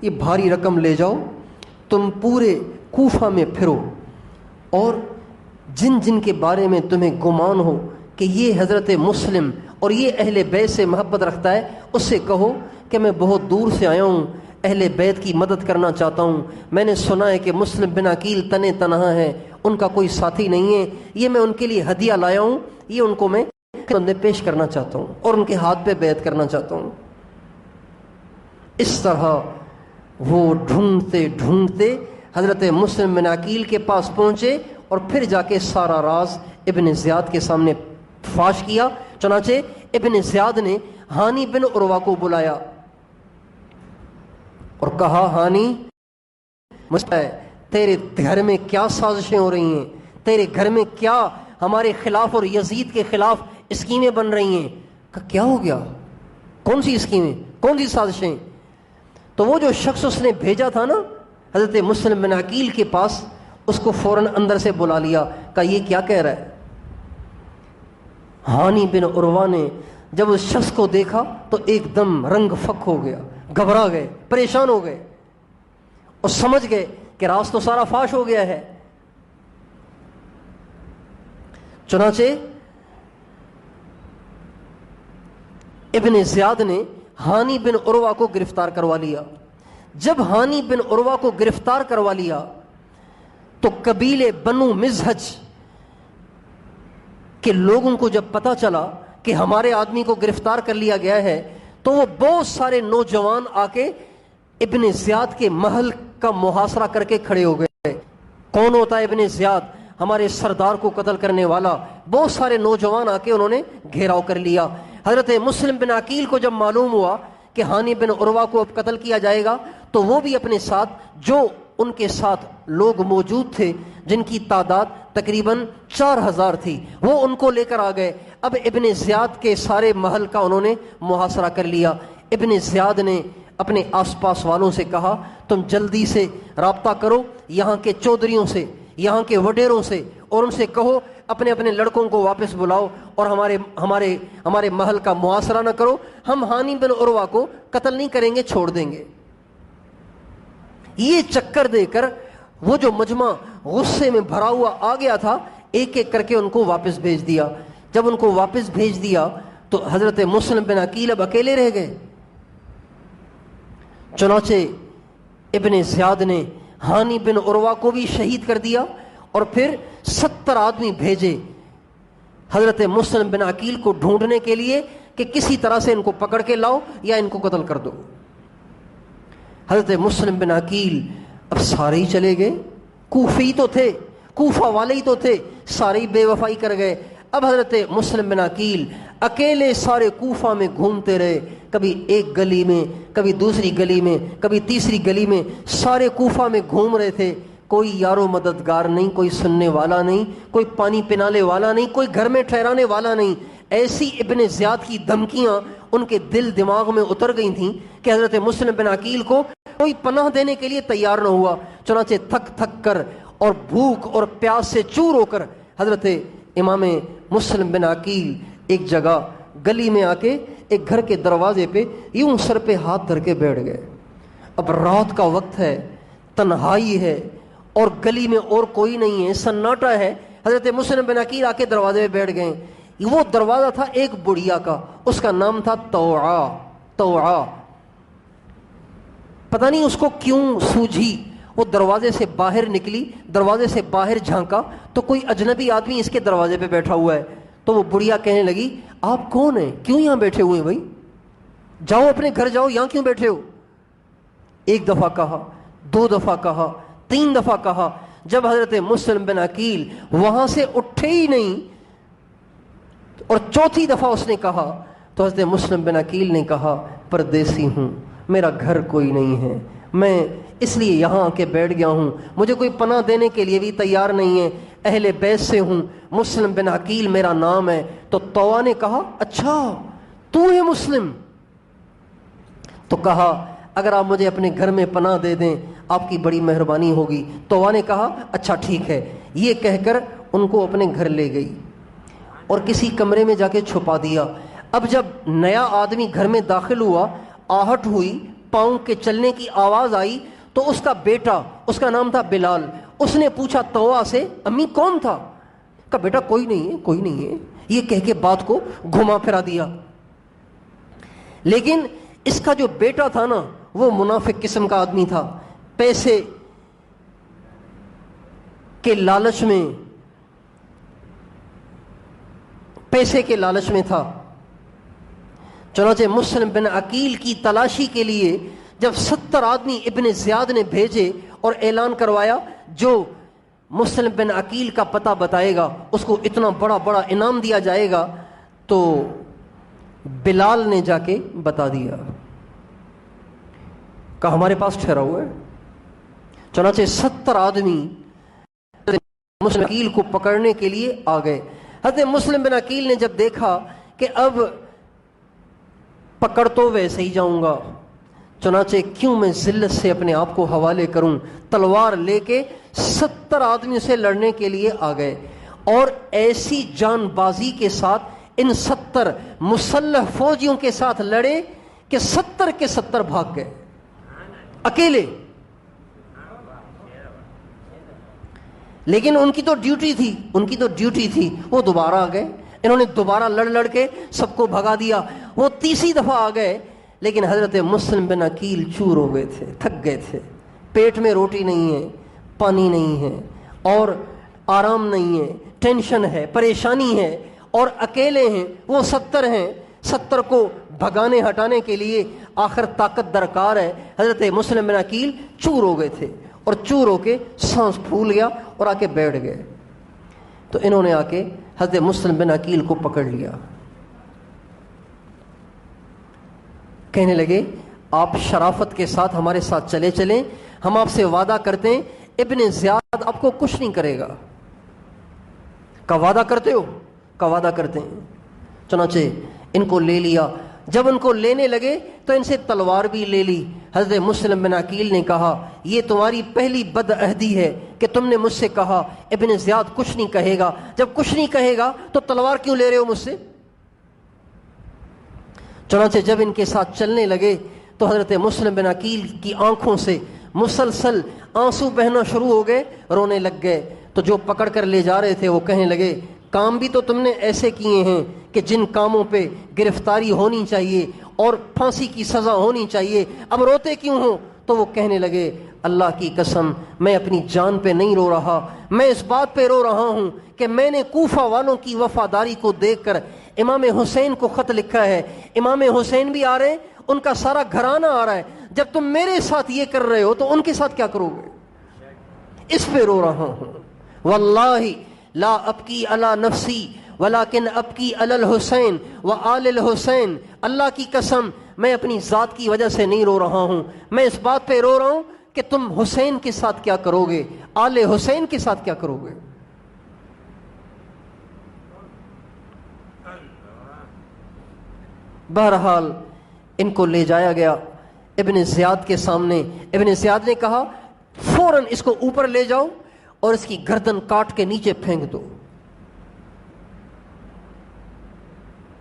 یہ بھاری رقم لے جاؤ، تم پورے کوفہ میں پھرو اور جن جن کے بارے میں تمہیں گمان ہو کہ یہ حضرت مسلم اور یہ اہل بیت سے محبت رکھتا ہے اس سے کہو کہ میں بہت دور سے آیا ہوں، اہل بیت کی مدد کرنا چاہتا ہوں، میں نے سنا ہے کہ مسلم بن عقیل تنے تنہا ہے، ان کا کوئی ساتھی نہیں ہے، یہ میں ان کے لیے ہدیہ لایا ہوں، یہ ان کو میں پیش کرنا چاہتا ہوں اور ان کے ہاتھ پہ بیعت کرنا چاہتا ہوں۔ اس طرح وہ ڈھونڈتے ڈھونڈتے حضرت مسلم بن عقیل کے پاس پہنچے اور پھر جا کے سارا راز ابن زیاد کے سامنے فاش کیا۔ چنانچہ ابن زیاد نے ہانی بن عروہ کو بلایا اور کہا ہانی، تیرے گھر میں کیا سازشیں ہو رہی ہیں، تیرے گھر میں کیا ہمارے خلاف اور یزید کے خلاف اسکیمیں بن رہی ہیں؟ کہ کیا ہو گیا؟ کون سی اسکیمیں، کون سی سازشیں؟ تو وہ جو شخص اس نے بھیجا تھا نا حضرت مسلم بن عقیل کے پاس، اس کو فوراً اندر سے بلا لیا، کہا یہ کیا کہہ رہا ہے؟ ہانی بن عروہ نے جب اس شخص کو دیکھا تو ایک دم رنگ فک ہو گیا، گھبرا گئے، پریشان ہو گئے اور سمجھ گئے کہ راز تو سارا فاش ہو گیا ہے۔ چنانچہ ابن زیاد نے ہانی بن عروہ کو گرفتار کروا لیا۔ جب ہانی بن عروہ کو گرفتار کروا لیا تو قبیلے بنو مزہج کے لوگوں کو جب پتہ چلا کہ ہمارے آدمی کو گرفتار کر لیا گیا ہے تو وہ بہت سارے نوجوان آ کے ابن زیاد کے محل کا محاصرہ کر کے کھڑے ہو گئے۔ کون ہوتا ہے ابن زیاد؟ ہمارے سردار کو قتل کرنے والا۔ بہت سارے نوجوان آ کے انہوں نے گھیراؤ کر لیا۔ حضرت مسلم بن عقیل کو جب معلوم ہوا کہ ہانی بن عروہ کو اب قتل کیا جائے گا تو وہ بھی اپنے ساتھ، جو ان کے ساتھ لوگ موجود تھے جن کی تعداد تقریباً 4000 تھی، وہ ان کو لے کر آ گئے۔ اب ابن زیاد کے سارے محل کا انہوں نے محاصرہ کر لیا۔ ابن زیاد نے اپنے آس پاس والوں سے کہا تم جلدی سے رابطہ کرو یہاں کے چودھریوں سے، یہاں کے وڈیروں سے، اور ان سے کہو اپنے اپنے لڑکوں کو واپس بلاؤ اور ہمارے محل کا محاصرہ نہ کرو، ہم ہانی بن عروہ کو قتل نہیں کریں گے، چھوڑ دیں گے۔ یہ چکر دے کر وہ جو مجمع غصے میں بھرا ہوا آ گیا تھا، ایک ایک کر کے ان کو واپس بھیج دیا۔ جب ان کو واپس بھیج دیا تو حضرت مسلم بن عقیل اب اکیلے رہ گئے۔ چنانچہ ابن زیاد نے ہانی بن عروہ کو بھی شہید کر دیا، اور پھر 70 آدمی بھیجے حضرت مسلم بن عقیل کو ڈھونڈنے کے لیے کہ کسی طرح سے ان کو پکڑ کے لاؤ یا ان کو قتل کر دو۔ حضرت مسلم بن عقیل اب سارے ہی چلے گئے، کوفی تو تھے، کوفہ والے ہی تو تھے، سارے ہی بے وفائی کر گئے۔ اب حضرت مسلم بن عقیل اکیلے سارے کوفہ میں گھومتے رہے، کبھی ایک گلی میں، کبھی دوسری گلی میں، کبھی تیسری گلی میں، سارے کوفہ میں گھوم رہے تھے۔ کوئی یار و مددگار نہیں، کوئی سننے والا نہیں، کوئی پانی پلانے والا نہیں، کوئی گھر میں ٹھہرانے والا نہیں۔ ایسی ابن زیاد کی دھمکیاں ان کے دل دماغ میں اتر گئی تھیں کہ حضرت مسلم بن عقیل کو کوئی پناہ دینے کے لیے تیار نہ ہوا۔ چنانچہ تھک تھک کر اور بھوک اور پیاس سے چور ہو کر حضرت امام مسلم بن عقیل ایک جگہ گلی میں آ کے ایک گھر کے دروازے پہ یوں سر پہ ہاتھ دھر کے بیٹھ گئے۔ اب رات کا وقت ہے، تنہائی ہے، اور گلی میں اور کوئی نہیں ہے، سناٹا ہے۔ حضرت مسلم بن عقیل آ کے دروازے پہ بیٹھ گئے۔ وہ دروازہ تھا ایک بڑھیا کا، اس کا نام تھا توعا۔ پتہ نہیں اس کو کیوں سوجھی، وہ دروازے سے باہر نکلی، دروازے سے باہر جھانکا تو کوئی اجنبی آدمی اس کے دروازے پہ بیٹھا ہوا ہے۔ تو وہ بڑھیا کہنے لگی، آپ کون ہیں؟ کیوں یہاں بیٹھے ہوئے ہیں بھائی؟ جاؤ اپنے گھر جاؤ، یہاں کیوں بیٹھے ہو؟ ایک دفعہ کہا، 2 دفعہ کہا، 3 دفعہ کہا۔ جب حضرت مسلم بن عقیل وہاں سے اٹھے ہی نہیں اور 4تھی دفعہ اس نے کہا تو حضرت مسلم بن عقیل نے کہا، پردیسی ہوں، میرا گھر کوئی نہیں ہے، میں اس لیے یہاں آ کے بیٹھ گیا ہوں، مجھے کوئی پناہ دینے کے لیے بھی تیار نہیں ہے، اہل بیت سے ہوں، مسلم بن عقیل میرا نام ہے۔ تو طوع نے کہا، اچھا تو ہے مسلم؟ تو کہا، اگر آپ مجھے اپنے گھر میں پناہ دے دیں آپ کی بڑی مہربانی ہوگی۔ طوع نے کہا، اچھا ٹھیک ہے۔ یہ کہہ کر ان کو اپنے گھر لے گئی اور کسی کمرے میں جا کے چھپا دیا۔ اب جب نیا آدمی گھر میں داخل ہوا، آہٹ ہوئی، پاؤں کے چلنے کی آواز آئی، تو اس کا بیٹا، اس کا نام تھا بلال، اس نے پوچھا طوع سے، امی کون تھا؟ کہا، بیٹا کوئی نہیں ہے، کوئی نہیں ہے۔ یہ کہہ کے بات کو گھما پھرا دیا۔ لیکن اس کا جو بیٹا تھا نا، وہ منافق قسم کا آدمی تھا، پیسے کے لالچ میں تھا۔ چنانچہ مسلم بن عقیل کی تلاشی کے لیے جب 70 آدمی ابن زیاد نے بھیجے اور اعلان کروایا، جو مسلم بن عقیل کا پتہ بتائے گا اس کو اتنا بڑا بڑا انعام دیا جائے گا، تو بلال نے جا کے بتا دیا، کہا ہمارے پاس ٹھہرا ہوا ہے۔ چنانچہ 70 آدمی مسلم عقیل کو پکڑنے کے لیے آ گئے۔ حضرت مسلم بن عقیل نے جب دیکھا کہ اب پکڑ تو ویسے ہی جاؤں گا، چنانچہ کیوں میں ذلت سے اپنے آپ کو حوالے کروں، تلوار لے کے 70 آدمیوں سے لڑنے کے لیے آ گئے، اور ایسی جان بازی کے ساتھ ان 70 مسلح فوجیوں کے ساتھ لڑے کہ 70 کے 70 بھاگ گئے اکیلے۔ لیکن ان کی تو ڈیوٹی تھی، وہ دوبارہ آ گئے، انہوں نے دوبارہ لڑ کے سب کو بھگا دیا۔ وہ تیسری دفعہ آ گئے، لیکن حضرت مسلم بن عقیل چور ہو گئے تھے، تھک گئے تھے، پیٹ میں روٹی نہیں ہے، پانی نہیں ہے، اور آرام نہیں ہے، ٹینشن ہے، پریشانی ہے، اور اکیلے ہیں، وہ 70 ہیں، 70 کو بھگانے ہٹانے کے لیے آخر طاقت درکار ہے۔ حضرت مسلم بن عقیل چور ہو گئے تھے، اور چور ہو کے سانس پھول گیا اور آ کے بیٹھ گئے۔ تو انہوں نے آ کے حضرت مسلم بن عقیل کو پکڑ لیا، کہنے لگے، آپ شرافت کے ساتھ ہمارے ساتھ چلیں، ہم آپ سے وعدہ کرتے ہیں ابن زیاد آپ کو کچھ نہیں کرے گا۔ کا وعدہ کرتے ہو؟ کا وعدہ کرتے ہیں۔ چنانچہ ان کو لے لیا۔ جب ان کو لینے لگے تو ان سے تلوار بھی لے لی۔ حضرت مسلم بن عقیل نے کہا، یہ تمہاری پہلی بدعہدی ہے کہ تم نے مجھ سے کہا ابن زیاد کچھ نہیں کہے گا، جب کچھ نہیں کہے گا تو تلوار کیوں لے رہے ہو مجھ سے؟ چنانچہ جب ان کے ساتھ چلنے لگے تو حضرت مسلم بن عقیل کی آنکھوں سے مسلسل آنسو بہنا شروع ہو گئے، رونے لگ گئے۔ تو جو پکڑ کر لے جا رہے تھے وہ کہنے لگے، کام بھی تو تم نے ایسے کیے ہیں کہ جن کاموں پہ گرفتاری ہونی چاہیے اور پھانسی کی سزا ہونی چاہیے، اب روتے کیوں ہو؟ تو وہ کہنے لگے اللہ کی قسم میں اپنی جان پہ نہیں رو رہا، میں اس بات پہ رو رہا ہوں کہ میں نے کوفہ والوں کی وفاداری کو دیکھ کر امام حسین کو خط لکھا ہے، امام حسین بھی آ رہے ہیں، ان کا سارا گھرانہ آ رہا ہے، جب تم میرے ساتھ یہ کر رہے ہو تو ان کے ساتھ کیا کرو گے؟ اس پہ رو رہا ہوں۔ واللہ لا ابکی علی نفسی ولیکن ابکی علی الحسین وآل الحسین، اللہ کی قسم میں اپنی ذات کی وجہ سے نہیں رو رہا ہوں، میں اس بات پہ رو رہا ہوں کہ تم حسین کے ساتھ کیا کرو گے، آل حسین کے ساتھ کیا کرو گے۔ بہرحال ان کو لے جایا گیا ابن زیاد کے سامنے، ابن زیاد نے کہا فوراً اس کو اوپر لے جاؤ اور اس کی گردن کاٹ کے نیچے پھینک دو۔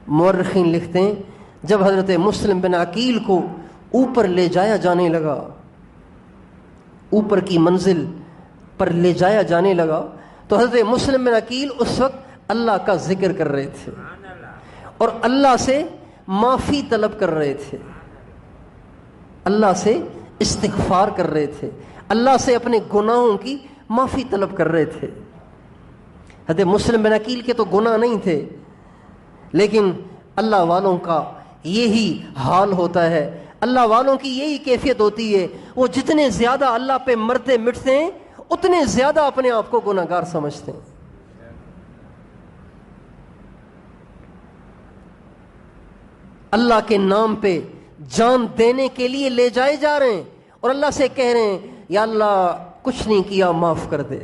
مورخین لکھتے ہیں جب حضرت مسلم بن عقیل کو اوپر لے جایا جانے لگا، اوپر کی منزل پر لے جایا جانے لگا، تو حضرت مسلم بن عقیل اس وقت اللہ کا ذکر کر رہے تھے اور اللہ سے معافی طلب کر رہے تھے، اللہ سے استغفار کر رہے تھے، اللہ سے اپنے گناہوں کی معافی طلب کر رہے تھے۔ حضرت مسلم بن عقیل کے تو گناہ نہیں تھے، لیکن اللہ والوں کا یہی حال ہوتا ہے، اللہ والوں کی یہی کیفیت ہوتی ہے، وہ جتنے زیادہ اللہ پہ مرتے مٹتے ہیں اتنے زیادہ اپنے آپ کو گناہ گار سمجھتے ہیں۔ اللہ کے نام پہ جان دینے کے لیے لے جائے جا رہے ہیں اور اللہ سے کہہ رہے ہیں یا اللہ کچھ نہیں کیا معاف کر دے،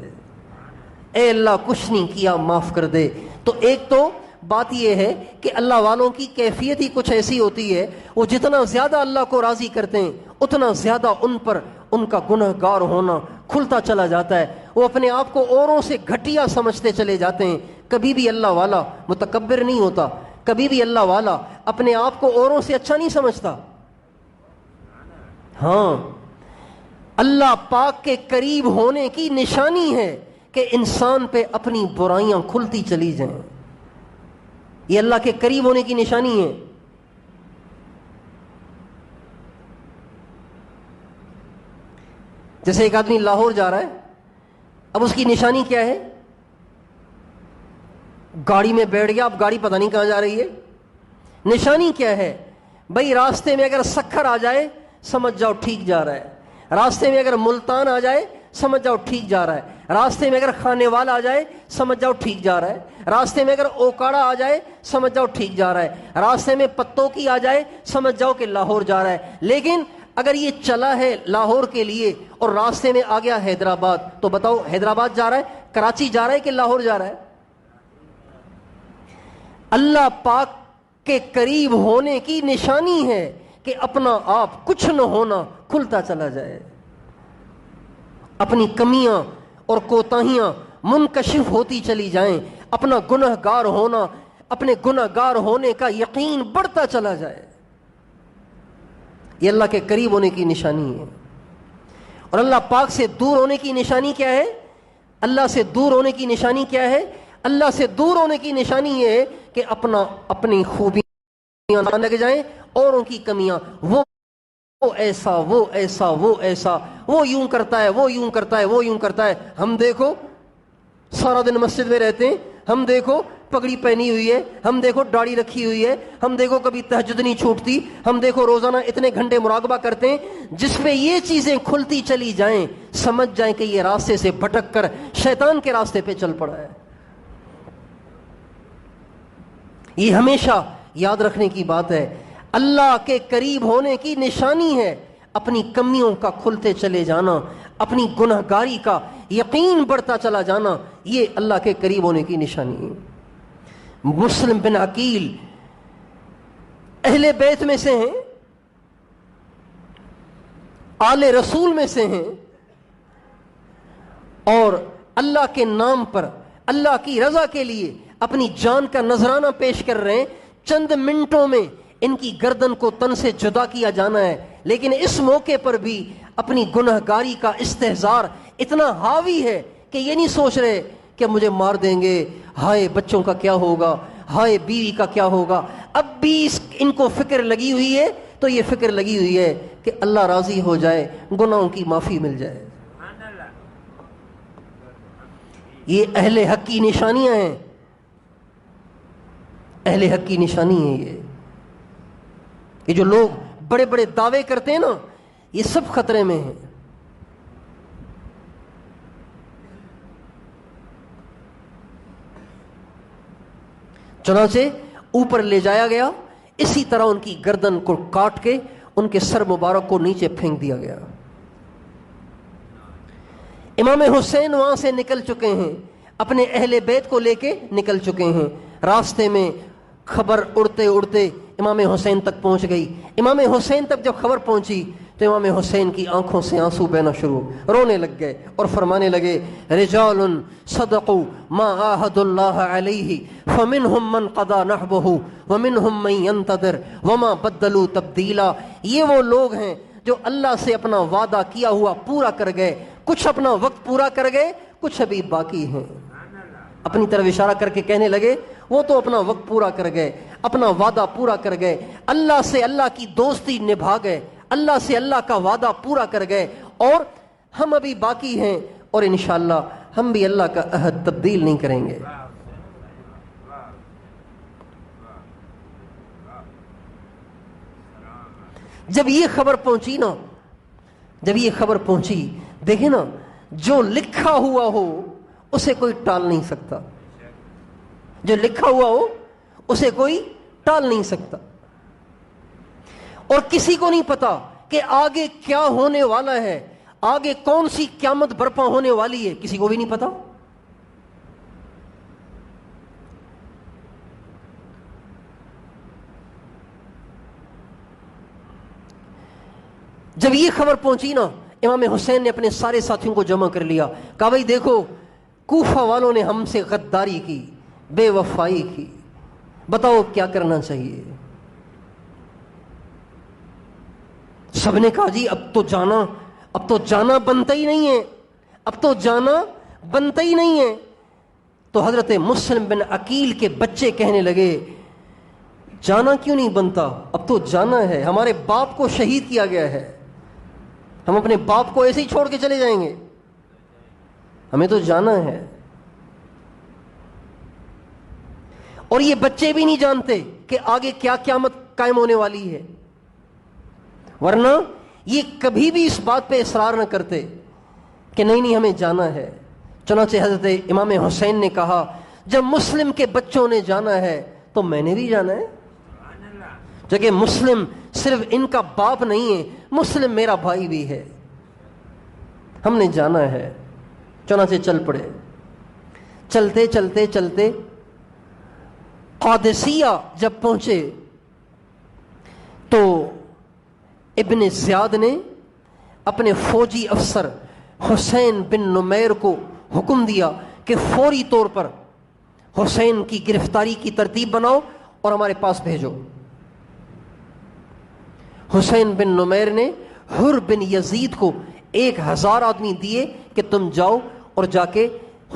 اے اللہ کچھ نہیں کیا معاف کر دے۔ تو ایک تو بات یہ ہے کہ اللہ والوں کی کیفیت ہی کچھ ایسی ہوتی ہے، وہ جتنا زیادہ اللہ کو راضی کرتے ہیں اتنا زیادہ ان پر ان کا گناہ گار ہونا کھلتا چلا جاتا ہے، وہ اپنے آپ کو اوروں سے گھٹیا سمجھتے چلے جاتے ہیں۔ کبھی بھی اللہ والا متکبر نہیں ہوتا، کبھی بھی اللہ والا اپنے آپ کو اوروں سے اچھا نہیں سمجھتا۔ ہاں، اللہ پاک کے قریب ہونے کی نشانی ہے کہ انسان پہ اپنی برائیاں کھلتی چلی جائیں، یہ اللہ کے قریب ہونے کی نشانی ہے۔ جیسے ایک آدمی لاہور جا رہا ہے، اب اس کی نشانی کیا ہے؟ گاڑی میں بیٹھ گیا، اب گاڑی پتہ نہیں کہاں جا رہی ہے، نشانی کیا ہے؟ بھائی راستے میں اگر سکھر آ جائے سمجھ جاؤ ٹھیک جا رہا ہے، راستے میں اگر ملتان آ جائے سمجھ جاؤ ٹھیک جا رہا ہے، راستے میں اگر خانے والا آ جائے سمجھ جاؤ ٹھیک جا رہا ہے، راستے میں اگر اوکاڑا آ جائے سمجھ جاؤ ٹھیک جا رہا ہے، راستے میں پتوں کی آ جائے سمجھ جاؤ کہ لاہور جا رہا ہے۔ لیکن اگر یہ چلا ہے لاہور کے لیے اور راستے میں آ گیا حیدرآباد، تو بتاؤ حیدرآباد جا رہا ہے، کراچی جا رہا ہے کہ لاہور جا رہا ہے؟ اللہ پاک کے قریب ہونے کی نشانی ہے کہ اپنا آپ کچھ نہ ہونا کھلتا چلا جائے، اپنی کمیاں اور کوتاہیاں منکشف ہوتی چلی جائیں، اپنا گناہ گار ہونا، اپنے گناہ گار ہونے کا یقین بڑھتا چلا جائے، یہ اللہ کے قریب ہونے کی نشانی ہے۔ اور اللہ پاک سے دور ہونے کی نشانی کیا ہے؟ اللہ سے دور ہونے کی نشانی کیا ہے؟ اللہ سے دور ہونے کی نشانی یہ ہے کہ اپنی خوبیاں نہ لگ جائیں، اوروں کی کمیاں، وہ ایسا وہ ایسا وہ ایسا، وہ یوں کرتا ہے وہ یوں کرتا ہے وہ یوں کرتا ہے، ہم دیکھو سارا دن مسجد میں رہتے ہیں، ہم دیکھو پگڑی پہنی ہوئی ہے، ہم دیکھو داڑھی رکھی ہوئی ہے، ہم دیکھو کبھی تہجد نہیں چھوٹتی، ہم دیکھو روزانہ اتنے گھنٹے مراقبہ کرتے ہیں۔ جس پہ یہ چیزیں کھلتی چلی جائیں سمجھ جائیں کہ یہ راستے سے بھٹک کر شیطان کے راستے پہ چل پڑا ہے۔ یہ ہمیشہ یاد رکھنے کی بات ہے، اللہ کے قریب ہونے کی نشانی ہے اپنی کمیوں کا کھلتے چلے جانا، اپنی گناہ گاری کا یقین بڑھتا چلا جانا، یہ اللہ کے قریب ہونے کی نشانی ہے۔ مسلم بن عقیل اہل بیت میں سے ہیں، آل رسول میں سے ہیں، اور اللہ کے نام پر اللہ کی رضا کے لیے اپنی جان کا نذرانہ پیش کر رہے ہیں۔ چند منٹوں میں ان کی گردن کو تن سے جدا کیا جانا ہے، لیکن اس موقع پر بھی اپنی گناہ گاری کا استحضار اتنا حاوی ہے کہ یہ نہیں سوچ رہے کہ مجھے مار دیں گے، ہائے بچوں کا کیا ہوگا، ہائے بیوی کا کیا ہوگا۔ اب بھی ان کو فکر لگی ہوئی ہے تو تو یہ فکر لگی ہوئی ہے کہ اللہ راضی ہو جائے، گناہوں کی معافی مل جائے۔ یہ اہل حق کی نشانیاں ہیں، اہل حق کی نشانی ہے یہ جو لوگ بڑے بڑے دعوے کرتے ہیں نا، یہ سب خطرے میں ہیں۔ چنانچہ اوپر لے جایا گیا، اسی طرح ان کی گردن کو کاٹ کے ان کے سر مبارک کو نیچے پھینک دیا گیا۔ امام حسین وہاں سے نکل چکے ہیں، اپنے اہل بیت کو لے کے نکل چکے ہیں۔ راستے میں خبر اڑتے اڑتے امام حسین تک پہنچ گئی۔ امام حسین تک جب خبر پہنچی تو امام حسین کی آنکھوں سے آنسو بہنا شروع، رونے لگ گئے اور فرمانے لگے رجال صدقوا ما عاهدوا اللہ علیہ فمنهم من قضى نحبه ومنهم من ينتظر وما بدلوا تبدیلا۔ یہ وہ لوگ ہیں جو اللہ سے اپنا وعدہ کیا ہوا پورا کر گئے، کچھ اپنا وقت پورا کر گئے، کچھ ابھی باقی ہیں۔ اپنی طرف اشارہ کر کے کہنے لگے وہ تو اپنا وقت پورا کر گئے، اپنا وعدہ پورا کر گئے، اللہ سے اللہ کی دوستی نبھا گئے، اللہ سے اللہ کا وعدہ پورا کر گئے، اور ہم ابھی باقی ہیں، اور انشاءاللہ ہم بھی اللہ کا عہد تبدیل نہیں کریں گے۔ جب یہ خبر پہنچی نا، جب یہ خبر پہنچی، دیکھیں نا، جو لکھا ہوا ہو اسے کوئی ٹال نہیں سکتا، جو لکھا ہوا ہو اسے کوئی ٹال نہیں سکتا، اور کسی کو نہیں پتا کہ آگے کیا ہونے والا ہے، آگے کون سی قیامت برپا ہونے والی ہے، کسی کو بھی نہیں پتا۔ جب یہ خبر پہنچی نا، امام حسین نے اپنے سارے ساتھیوں کو جمع کر لیا، کہا بھائی دیکھو کوفہ والوں نے ہم سے غداری کی، بے وفائی کی، بتاؤ کیا کرنا چاہیے۔ سب نے کہا جی اب تو جانا بنتا ہی نہیں ہے، اب تو جانا بنتا ہی نہیں ہے۔ تو حضرت مسلم بن عقیل کے بچے کہنے لگے جانا کیوں نہیں بنتا، اب تو جانا ہے، ہمارے باپ کو شہید کیا گیا ہے، ہم اپنے باپ کو ایسے ہی چھوڑ کے چلے جائیں گے، ہمیں تو جانا ہے۔ اور یہ بچے بھی نہیں جانتے کہ آگے کیا قیامت قائم ہونے والی ہے، ورنہ یہ کبھی بھی اس بات پہ اصرار نہ کرتے کہ نہیں ہمیں جانا ہے۔ چنانچہ حضرت امام حسین نے کہا جب مسلم کے بچوں نے جانا ہے تو میں نے بھی جانا ہے، جبکہ مسلم صرف ان کا باپ نہیں ہے، مسلم میرا بھائی بھی ہے، ہم نے جانا ہے۔ چنانچہ چل پڑے۔ چلتے چلتے چلتے قادسیہ جب پہنچے تو ابن زیاد نے اپنے فوجی افسر حسین بن نمیر کو حکم دیا کہ فوری طور پر حسین کی گرفتاری کی ترتیب بناؤ اور ہمارے پاس بھیجو۔ حسین بن نمیر نے حر بن یزید کو 1000 آدمی دیے کہ تم جاؤ اور جا کے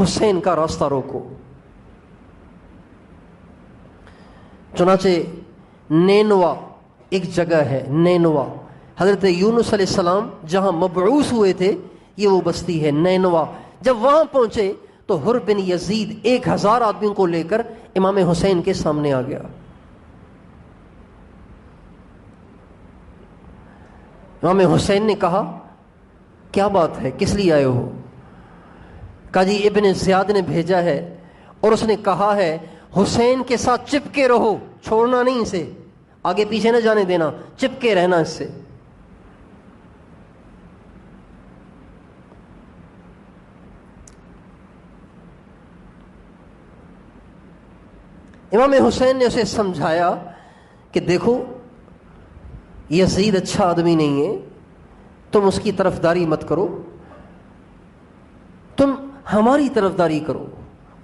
حسین کا راستہ روکو۔ چنانچہ نینوا ایک جگہ ہے، نینوا، حضرت یونس علیہ السلام جہاں مبعوث ہوئے تھے یہ وہ بستی ہے نینوا۔ جب وہاں پہنچے تو حر بن یزید 1000 آدمیوں کو لے کر امام حسین کے سامنے آ گیا۔ امام حسین نے کہا کیا بات ہے، کس لیے آئے ہو؟ کہا جی ابن زیاد نے بھیجا ہے اور اس نے کہا ہے حسین کے ساتھ چپکے رہو، چھوڑنا نہیں اسے، آگے پیچھے نہ جانے دینا، چپکے رہنا اس سے۔ امام حسین نے اسے سمجھایا کہ دیکھو یزید اچھا آدمی نہیں ہے، تم اس کی طرفداری مت کرو، تم ہماری طرفداری کرو،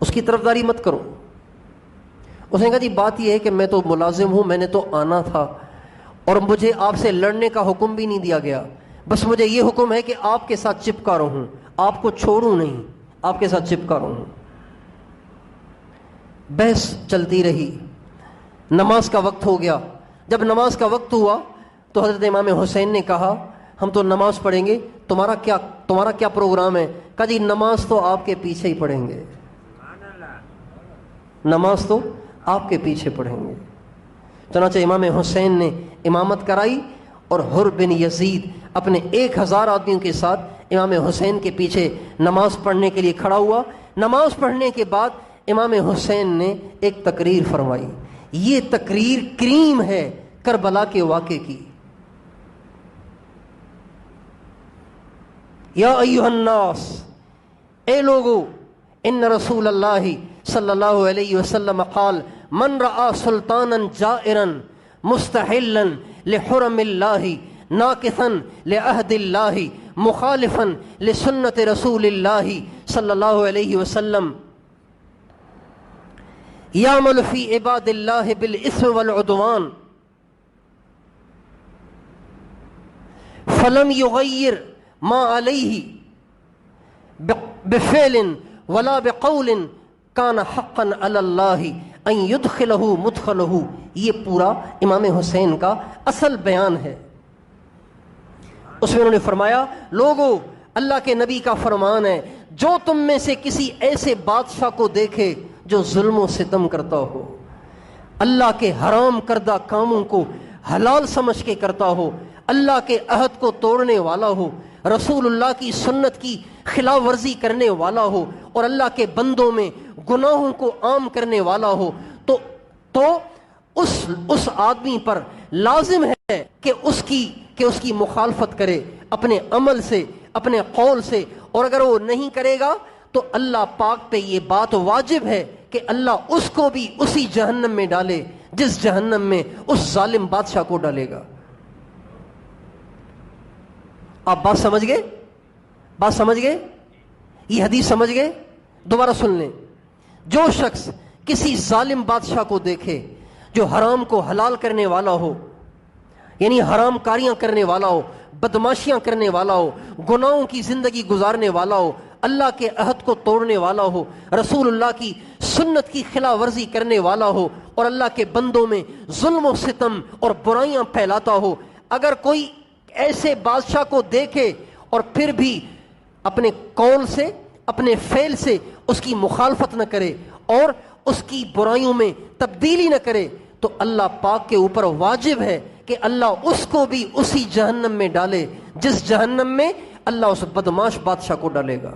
اس کی طرفداری مت کرو۔ اس نے کہا جی بات یہ ہے کہ میں تو ملازم ہوں، میں نے تو آنا تھا اور مجھے آپ سے لڑنے کا حکم بھی نہیں دیا گیا، بس مجھے یہ حکم ہے کہ آپ کے ساتھ چپکا رہوں، آپ کو چھوڑوں نہیں، آپ کے ساتھ چپکا رہوں۔ بحث چلتی رہی، نماز کا وقت ہو گیا۔ جب نماز کا وقت ہوا تو حضرت امام حسین نے کہا ہم تو نماز پڑھیں گے، تمہارا کیا پروگرام ہے؟ کہا جی نماز تو آپ کے پیچھے ہی پڑھیں گے، نماز تو آپ کے پیچھے پڑھیں گے۔ چنانچہ امام حسین نے امامت کرائی اور حر بن یزید اپنے 1000 آدمیوں کے ساتھ امام حسین کے پیچھے نماز پڑھنے کے لیے کھڑا ہوا۔ نماز پڑھنے کے بعد امام حسین نے ایک تقریر فرمائی، یہ تقریر کریم ہے کربلا کے واقعے کی۔ یا ایھا الناس، اے لوگو، ان رسول اللہ صلی اللہ علیہ وسلم قال من رأى سلطانا جائرا مستحلا لحرم اللہ ناقضا لعہد اللہ مخالفا لسنت رسول اللہ صلی اللہ علیہ وسلم یعمل فی عباد اللہ بالاثم والعدوان فلم یغیر ما علیہ بفعل ولا بقول کان حقا علی اللہ ان یدخلہ مدخلہ۔ یہ پورا امام حسین کا اصل بیان ہے۔ اس میں انہوں نے فرمایا لوگو، اللہ کے نبی کا فرمان ہے، جو تم میں سے کسی ایسے بادشاہ کو دیکھے جو ظلم و ستم کرتا ہو، اللہ کے حرام کردہ کاموں کو حلال سمجھ کے کرتا ہو، اللہ کے عہد کو توڑنے والا ہو، رسول اللہ کی سنت کی خلاف ورزی کرنے والا ہو اور اللہ کے بندوں میں گناہوں کو عام کرنے والا ہو، تو اس آدمی پر لازم ہے کہ اس کی مخالفت کرے اپنے عمل سے، اپنے قول سے، اور اگر وہ نہیں کرے گا تو اللہ پاک پہ یہ بات واجب ہے کہ اللہ اس کو بھی اسی جہنم میں ڈالے جس جہنم میں اس ظالم بادشاہ کو ڈالے گا۔ آپ بات سمجھ گئے؟ یہ حدیث سمجھ گئے؟ دوبارہ سن لیں۔ جو شخص کسی ظالم بادشاہ کو دیکھے جو حرام کو حلال کرنے والا ہو، یعنی حرام کاریاں کرنے والا ہو، بدماشیاں کرنے والا ہو، گناہوں کی زندگی گزارنے والا ہو، اللہ کے عہد کو توڑنے والا ہو، رسول اللہ کی سنت کی خلاف ورزی کرنے والا ہو اور اللہ کے بندوں میں ظلم و ستم اور برائیاں پھیلاتا ہو، اگر کوئی ایسے بادشاہ کو دیکھے اور پھر بھی اپنے قول سے، اپنے فعل سے اس کی مخالفت نہ کرے اور اس کی برائیوں میں تبدیلی نہ کرے، تو اللہ پاک کے اوپر واجب ہے کہ اللہ اس کو بھی اسی جہنم میں ڈالے جس جہنم میں اللہ اس بدماش بادشاہ کو ڈالے گا۔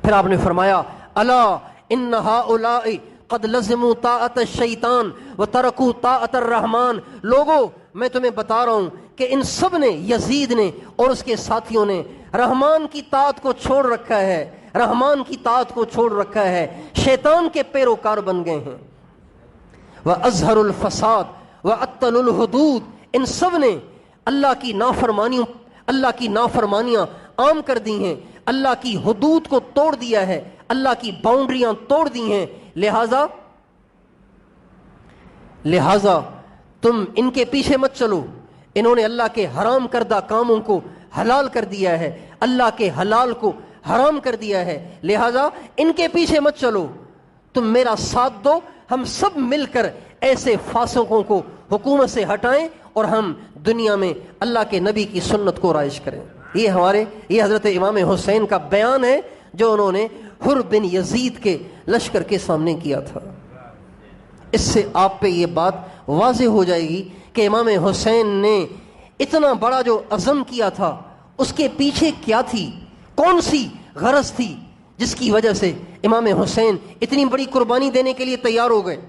پھر آپ نے فرمایا الا ان ہؤلاء قد لزموا طاعت الشیطان وترکوا طاعت الرحمن، لوگوں میں تمہیں بتا رہا ہوں کہ ان سب نے، یزید نے اور اس کے ساتھیوں نے، رحمان کی طاعت کو چھوڑ رکھا ہے، رحمان کی طاعت کو چھوڑ رکھا ہے، شیطان کے پیروکار بن گئے ہیں۔ وَأَظْهَرُ الْفَسَادِ وَأَطَّلُ الْحُدُودِ، ان سب نے اللہ کی نافرمانیاں عام کر دی ہیں، اللہ کی حدود کو توڑ دیا ہے، اللہ کی باؤنڈریاں توڑ دی ہیں، لہذا تم ان کے پیچھے مت چلو، انہوں نے اللہ کے حرام کردہ کاموں کو حلال کر دیا ہے، اللہ کے حلال کو حرام کر دیا ہے، لہذا ان کے پیچھے مت چلو، تم میرا ساتھ دو، ہم سب مل کر ایسے فاسقوں کو حکومت سے ہٹائیں اور ہم دنیا میں اللہ کے نبی کی سنت کو رائج کریں۔ یہ حضرت امام حسین کا بیان ہے جو انہوں نے حر بن یزید کے لشکر کے سامنے کیا تھا۔ اس سے آپ پہ یہ بات واضح ہو جائے گی کہ امام حسین نے اتنا بڑا جو عزم کیا تھا اس کے پیچھے کیا تھی، کون سی غرض تھی جس کی وجہ سے امام حسین اتنی بڑی قربانی دینے کے لیے تیار ہو گئے۔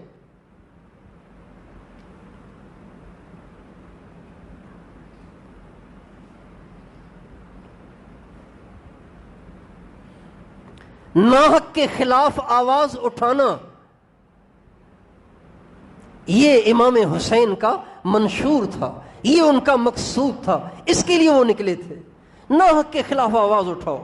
ناحق کے خلاف آواز اٹھانا یہ امام حسین کا منشور تھا، یہ ان کا مقصود تھا، اس کے لیے وہ نکلے تھے۔ ناحق کے خلاف آواز اٹھاؤ،